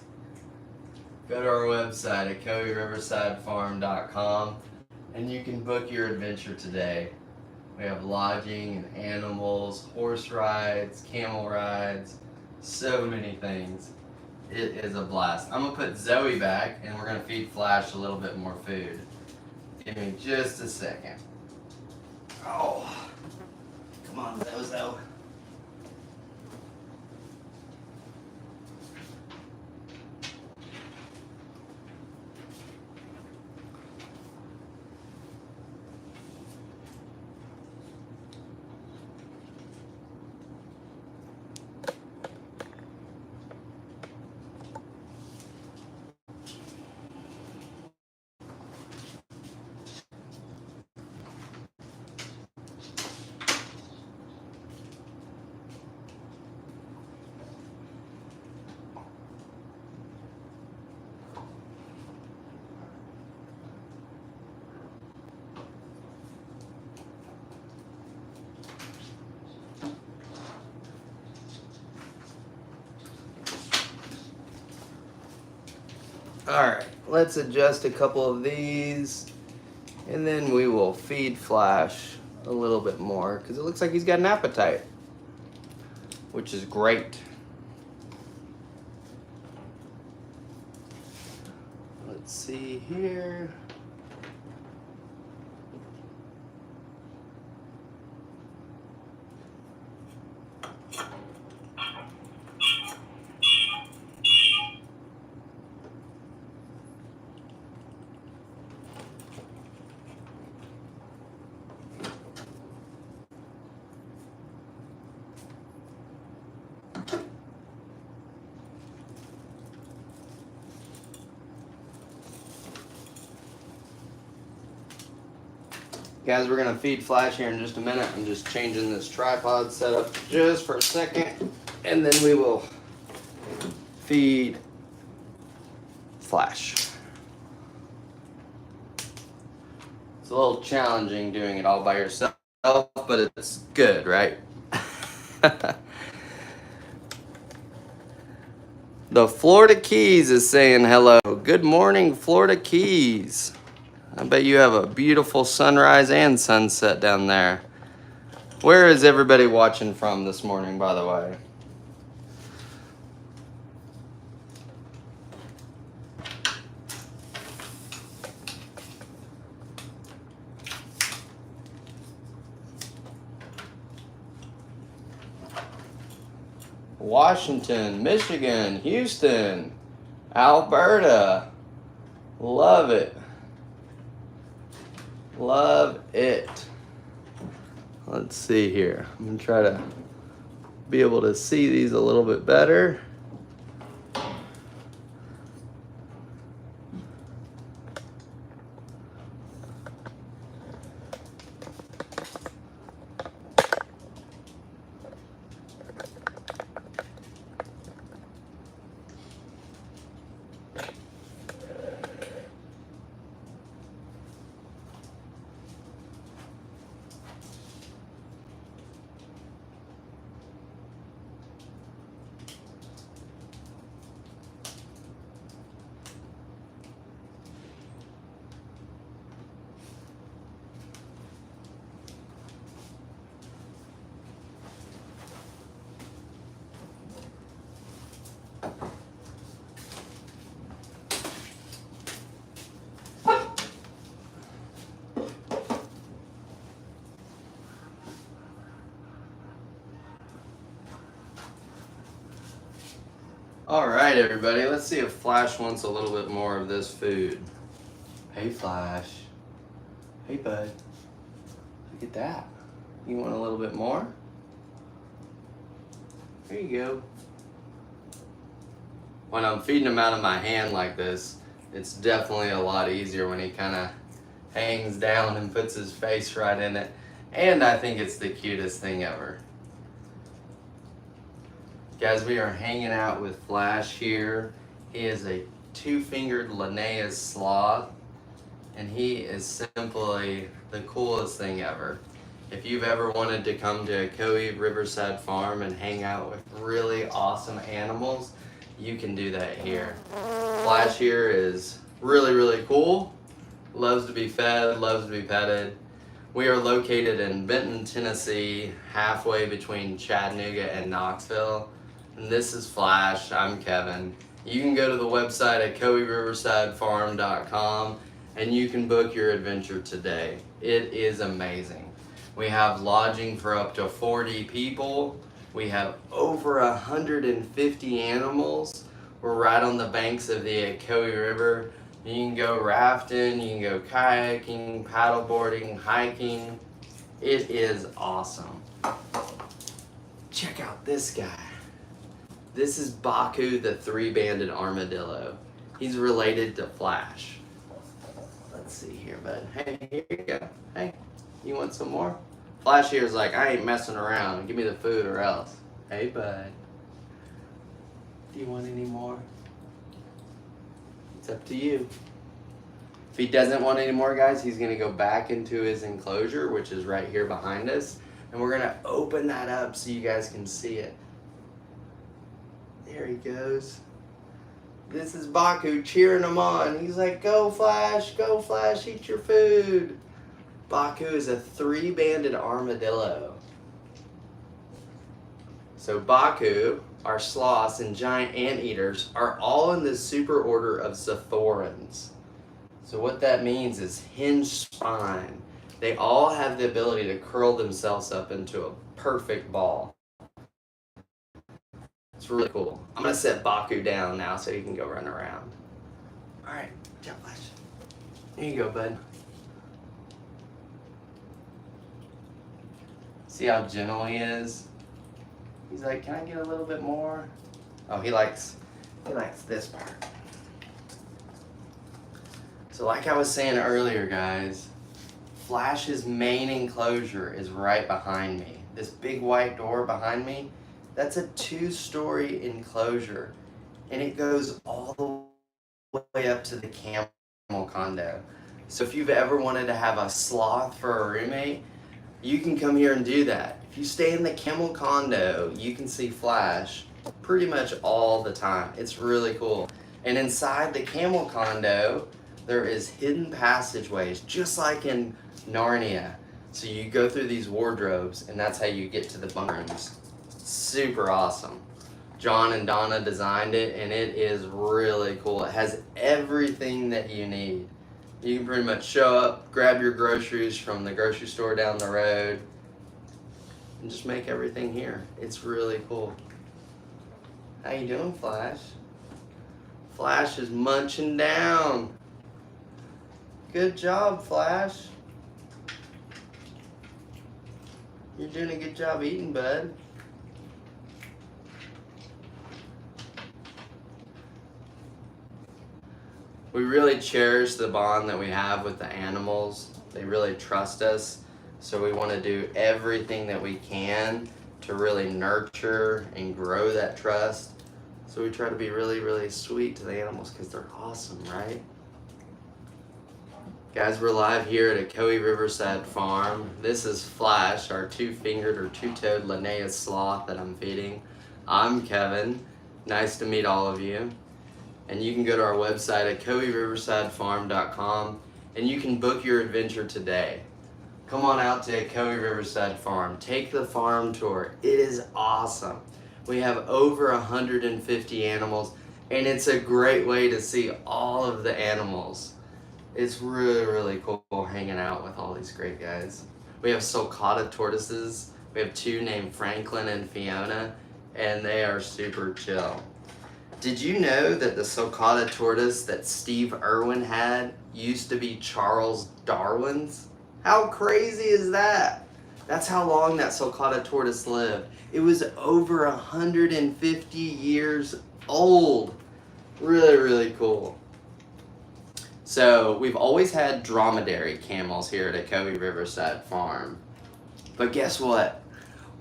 Go to our website at koeiriversidefarm.com and you can book your adventure today. We have lodging and animals, horse rides, camel rides, so many things. It is a blast. I'm gonna put Zoe back and we're gonna feed Flash a little bit more food. Give me just a second. Oh, come on, Zozo. Alright, let's adjust a couple of these and then we will feed Flash a little bit more because it looks like he's got an appetite, which is great. Let's see here. Guys, we're gonna feed Flash here in just a minute. I'm just changing this tripod setup just for a second, and then we will feed Flash. It's a little challenging doing it all by yourself, but it's good, right? The Florida Keys is saying hello. Good morning, Florida Keys. I bet you have a beautiful sunrise and sunset down there. Where is everybody watching from this morning, by the way? Washington, Michigan, Houston, Alberta. Love it. Love it. Let's see here. I'm going to try to be able to see these a little bit better. All right, everybody, let's see if Flash wants a little bit more of this food. Hey, Flash. Hey, bud. Look at that. You want a little bit more? There you go. When I'm feeding him out of my hand like this, it's definitely a lot easier when he kind of hangs down and puts his face right in it. And I think it's the cutest thing ever. Guys, we are hanging out with Flash here. He is a two-fingered Linnaeus sloth, and he is simply the coolest thing ever. If you've ever wanted to come to Ocoee Riverside Farm and hang out with really awesome animals, you can do that here. Flash here is really, really cool. Loves to be fed, loves to be petted. We are located in Benton, Tennessee, halfway between Chattanooga and Knoxville. And this is Flash. I'm Kevin. You can go to the website at CoeeRiversideFarm.com and you can book your adventure today. It is amazing. We have lodging for up to 40 people. We have over 150 animals. We're right on the banks of the Ocoee River. You can go rafting, you can go kayaking, paddleboarding, hiking. It is awesome. Check out this guy. This is Baku, the three-banded armadillo. He's related to Flash. Let's see here, bud. Hey, here you go. Hey, you want some more? Flash here is like, I ain't messing around. Give me the food or else. Hey, bud. Do you want any more? It's up to you. If he doesn't want any more, guys, he's gonna go back into his enclosure, which is right here behind us. And we're gonna open that up so you guys can see it. There he goes. This is Baku cheering him on. He's like, go Flash, eat your food. Baku is a three-banded armadillo. So Baku, our sloths and giant anteaters, are all in the super order of Sloths. So what that means is hinged spine. They all have the ability to curl themselves up into a perfect ball. It's really cool. I'm gonna set Baku down now so he can go run around. All right, jump Flash. Here you go, bud. See how gentle he is? He's like, can I get a little bit more? Oh, he likes this part. So like I was saying earlier, guys, Flash's main enclosure is right behind me. This big white door behind me, that's a 2-story enclosure, and it goes all the way up to the camel condo. So if you've ever wanted to have a sloth for a roommate, you can come here and do that. If you stay in the camel condo, you can see Flash pretty much all the time. It's really cool. And inside the camel condo, there is hidden passageways, just like in Narnia. So you go through these wardrobes, and that's how you get to the bunk rooms. Super awesome. John and Donna designed it, and it is really cool. It has everything that you need. You can pretty much show up, grab your groceries from the grocery store down the road, and just make everything here. It's really cool. How you doing, Flash? Flash is munching down. Good job, Flash. You're doing a good job eating, bud. We really cherish the bond that we have with the animals. They really trust us, so we want to do everything that we can to really nurture and grow that trust. So we try to be really, really sweet to the animals because they're awesome, right? Guys, we're live here at Ocoee Riverside Farm. This is Flash, our two-fingered or two-toed Linnaeus sloth that I'm feeding. I'm Kevin. Nice to meet all of you. And you can go to our website at OcoeeRiversideFarm.com and you can book your adventure today. Come on out to Ocoee Riverside Farm. Take the farm tour. It is awesome. We have over 150 animals, and it's a great way to see all of the animals. It's really, really cool hanging out with all these great guys. We have sulcata tortoises. We have two named Franklin and Fiona, and they are super chill. Did you know that the sulcata tortoise that Steve Irwin had used to be Charles Darwin's? How crazy is that? That's how long that sulcata tortoise lived. It was over 150 years old. Really, really cool. So we've always had dromedary camels here at Ocoee Riverside Farm. But guess what?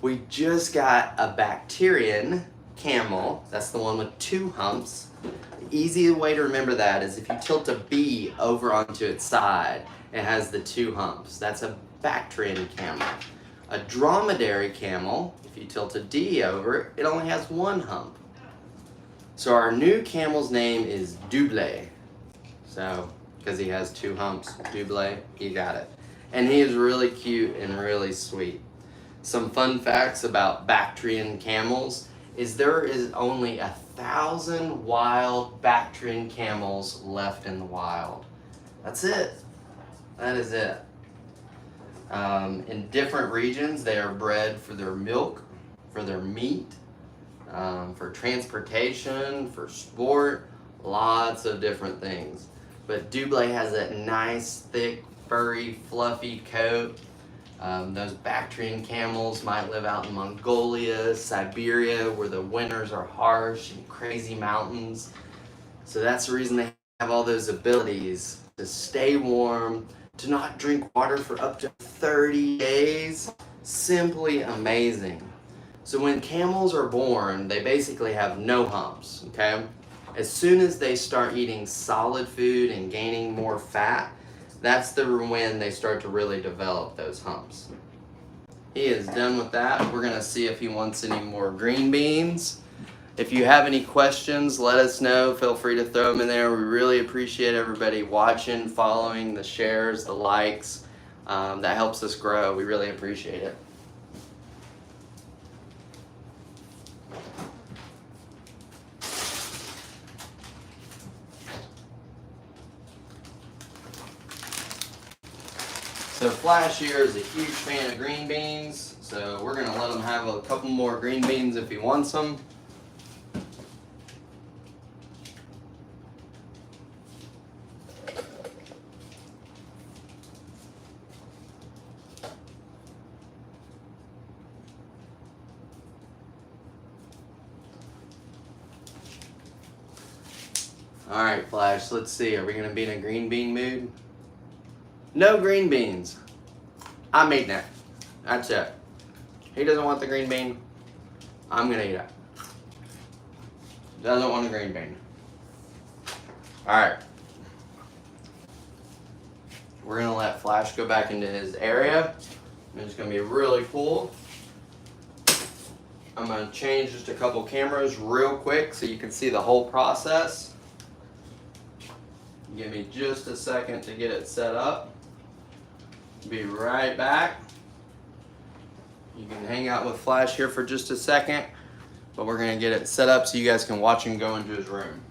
We just got a Bactrian camel. That's the one with two humps. The easy way to remember that is if you tilt a B over onto its side, it has the two humps. That's a Bactrian camel. A dromedary camel, if you tilt a D over, it only has one hump. So our new camel's name is Double. So, because he has two humps, Double, you got it. And he is really cute and really sweet. Some fun facts about Bactrian camels is there is only 1,000 wild Bactrian camels left in the wild. That's it. That is it. In different regions, they are bred for their milk, for their meat, for transportation, for sport, lots of different things. But Double has that nice, thick, furry, fluffy coat. Those Bactrian camels might live out in Mongolia, Siberia, where the winters are harsh and crazy mountains. So that's the reason they have all those abilities to stay warm, to not drink water for up to 30 days. Simply amazing. So when camels are born, they basically have no humps, okay? As soon as they start eating solid food and gaining more fat, that's when they start to really develop those humps. He is done with that. We're gonna see if he wants any more green beans. If you have any questions, let us know. Feel free to throw them in there. We really appreciate everybody watching, following, the shares, the likes. That helps us grow. We really appreciate it. So Flash here is a huge fan of green beans, so we're going to let him have a couple more green beans if he wants them. Alright Flash, let's see, are we going to be in a green bean mood? No green beans. I'm eating it. That's it. He doesn't want the green bean. I'm gonna eat it. Doesn't want a green bean. Alright. We're gonna let Flash go back into his area. It's gonna be really cool. I'm gonna change just a couple cameras real quick so you can see the whole process. Give me just a second to get it set up. Be right back. You can hang out with Flash here for just a second, but we're gonna get it set up so you guys can watch him go into his room.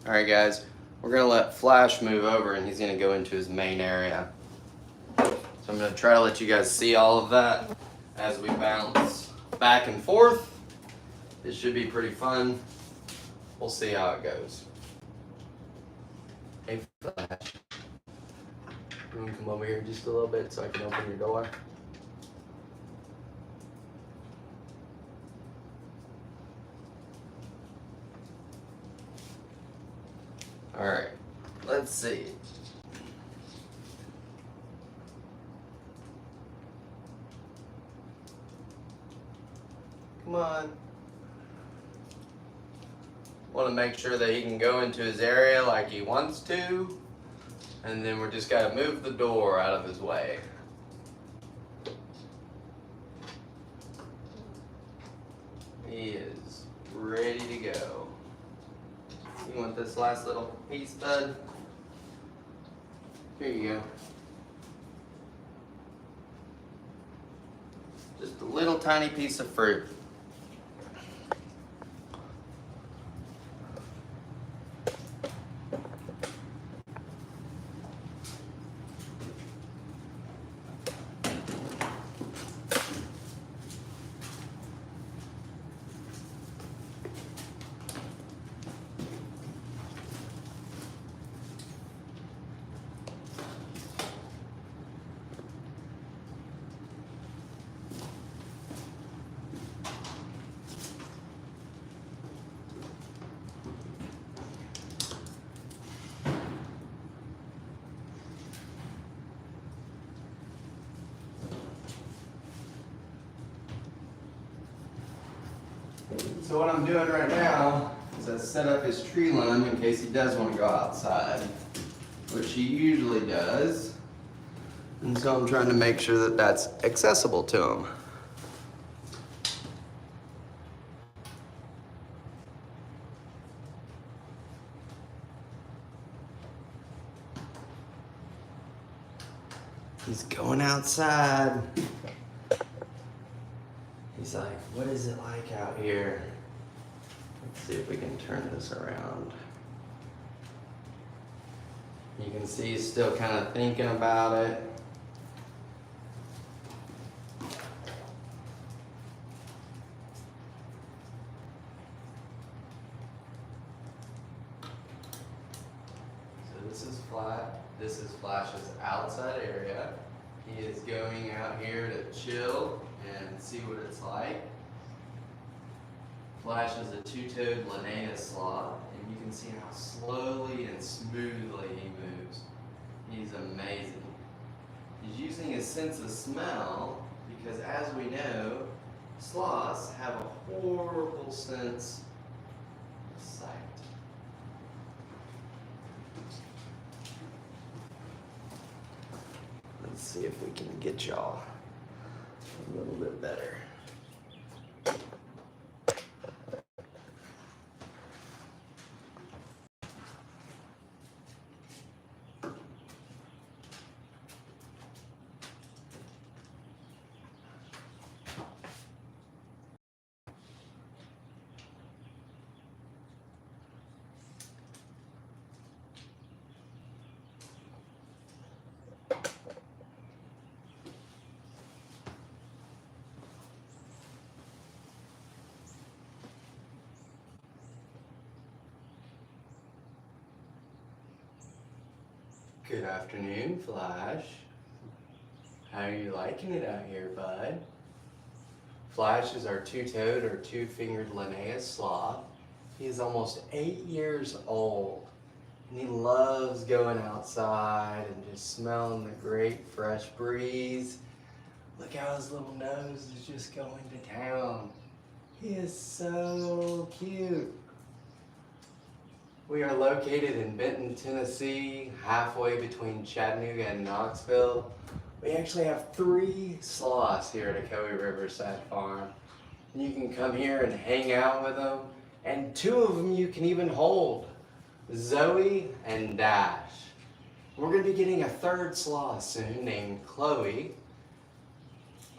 Alright guys, we're going to let Flash move over and he's going to go into his main area. So I'm going to try to let you guys see all of that as we bounce back and forth. It should be pretty fun. We'll see how it goes. Hey Flash, you want to come over here just a little bit so I can open your door? Alright, let's see. Come on. Want to make sure that he can go into his area like he wants to, and then we're just got to move the door out of his way. He is ready to go. You want this last little piece, bud? Here you go. Just a little tiny piece of fruit. So what I'm doing right now is I set up his tree limb in case he does want to go outside, which he usually does. And so I'm trying to make sure that that's accessible to him. He's going outside. He's like, what is it like out here? Let's see if we can turn this around. You can see he's still kind of thinking about it. So this is flat. This is Flash's outside area. He is going out here to chill and see what it's like. Flash is a two-toed Linnaeus sloth, and you can see how slowly and smoothly he moves. He's amazing. He's using his sense of smell because, as we know, sloths have a horrible sense of sight. Let's see if we can get y'all a little bit better. Good afternoon, Flash. How are you liking it out here, bud? Flash is our two-toed or two-fingered Linnaeus sloth. He is almost 8 years old, and he loves going outside and just smelling the great fresh breeze. Look how his little nose is just going to town. He is so cute. We are located in Benton, Tennessee, halfway between Chattanooga and Knoxville. We actually have 3 sloths here at Ocoee Riverside Farm. You can come here and hang out with them, and 2 of them you can even hold, Zoe and Dash. We're going to be getting a 3rd sloth soon named Chloe.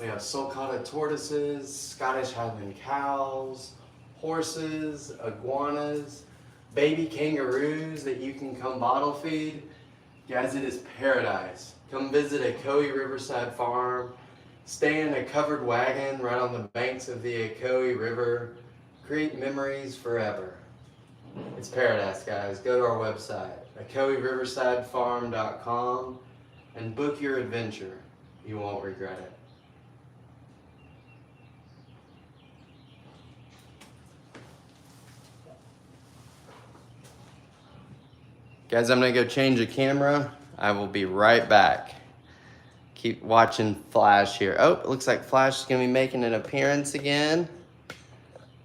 We have sulcata tortoises, Scottish Highland cows, horses, iguanas, baby kangaroos that you can come bottle feed. Guys, it is paradise. Come visit Ocoee Riverside Farm. Stay in a covered wagon right on the banks of the Ocoee River. Create memories forever. It's paradise, guys. Go to our website, ocoeeriversidefarm.com, and book your adventure. You won't regret it. Guys, I'm gonna go change the camera. I will be right back. Keep watching Flash here. Oh, it looks like Flash is gonna be making an appearance again.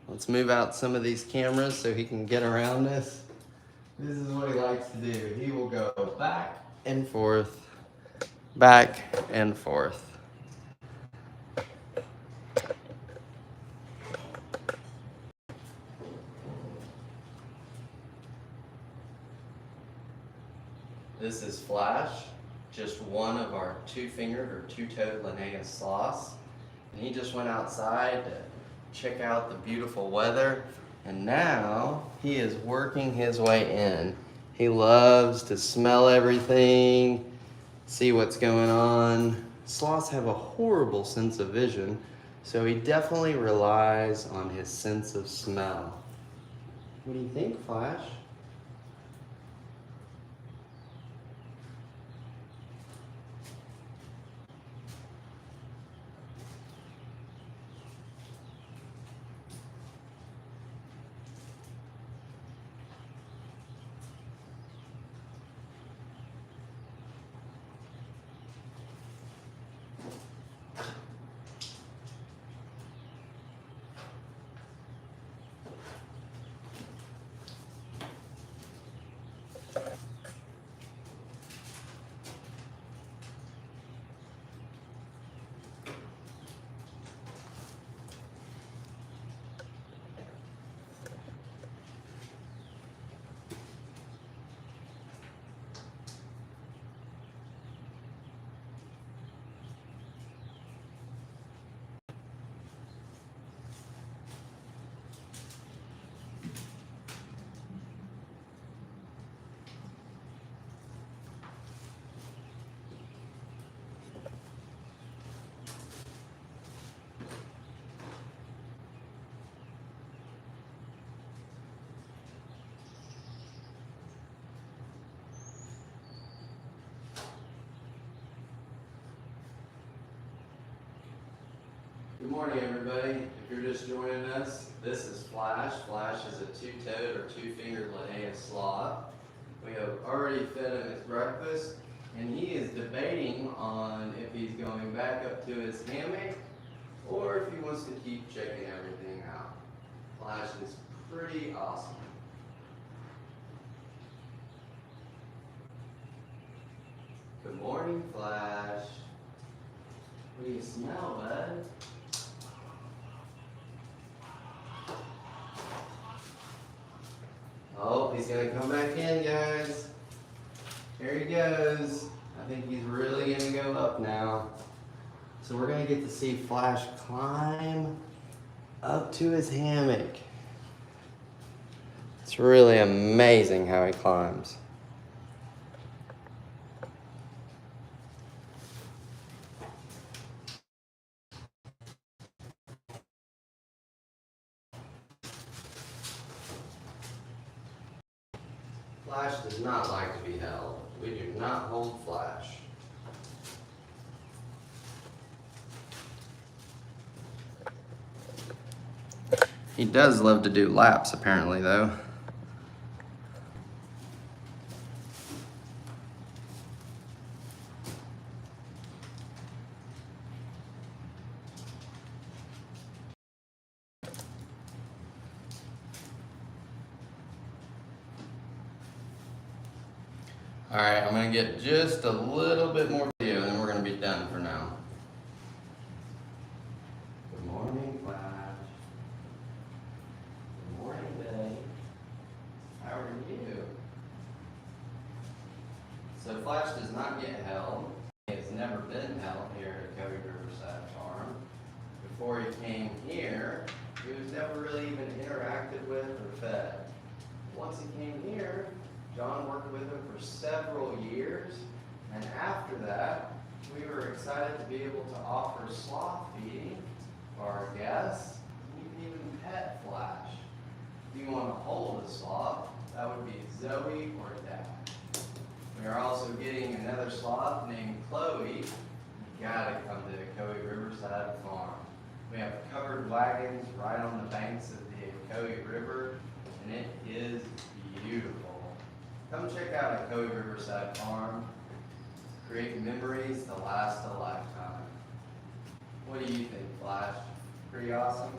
Let's move out some of these cameras so he can get around us. This is what he likes to do. He will go back and forth, back and forth. This is Flash, just one of our two-fingered or two-toed Linnaeus sloths. And he just went outside to check out the beautiful weather. And now he is working his way in. He loves to smell everything, see what's going on. Sloths have a horrible sense of vision, so he definitely relies on his sense of smell. What do you think, Flash? Good morning, everybody. If you're just joining us, this is Flash. Flash is a two-toed or two-fingered Linnaeus sloth. We have already fed him his breakfast, and he is debating on if he's going back up to his hammock or if he wants to keep checking everything out. Flash is pretty awesome. Good morning, Flash. What do you smell, bud? Oh, he's gonna come back in, guys. Here he goes. I think he's really gonna go up now. So we're gonna get to see Flash climb up to his hammock. It's really amazing how he climbs. Flash does not like to be held. We do not hold Flash. He does love to do laps, apparently, though. All right, I'm gonna get just a little bit more video and then we're gonna be done for now. Good morning, Flash. Good morning, Day. How are you? So Flash does not get held. He has never been held here at Cody Riverside Farm. Before he came here, he was never really even interacted with or fed. Once he came here, John worked with him for several years, and after that, we were excited to be able to offer sloth feeding for our guests. You can even pet Flash. If you want to hold a sloth, that would be Zoe or Dad. We are also getting another sloth named Chloe. You gotta come to the Cody Riverside Farm. We have covered wagons right on the banks of the Cody River, and it is beautiful. Come check out a Cody Riverside Farm. Create memories that last a lifetime. What do you think, Flash? Pretty awesome?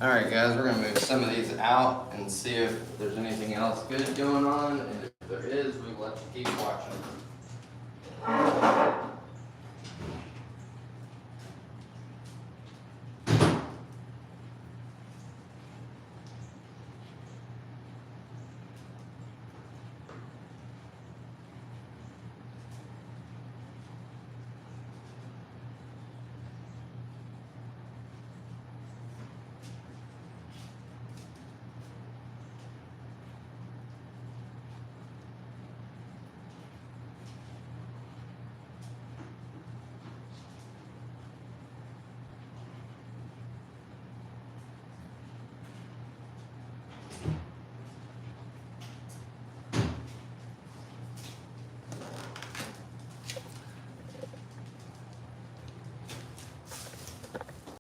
All right, guys, we're gonna move some of these out and see if there's anything else good going on. And if there is, we will let you keep watching.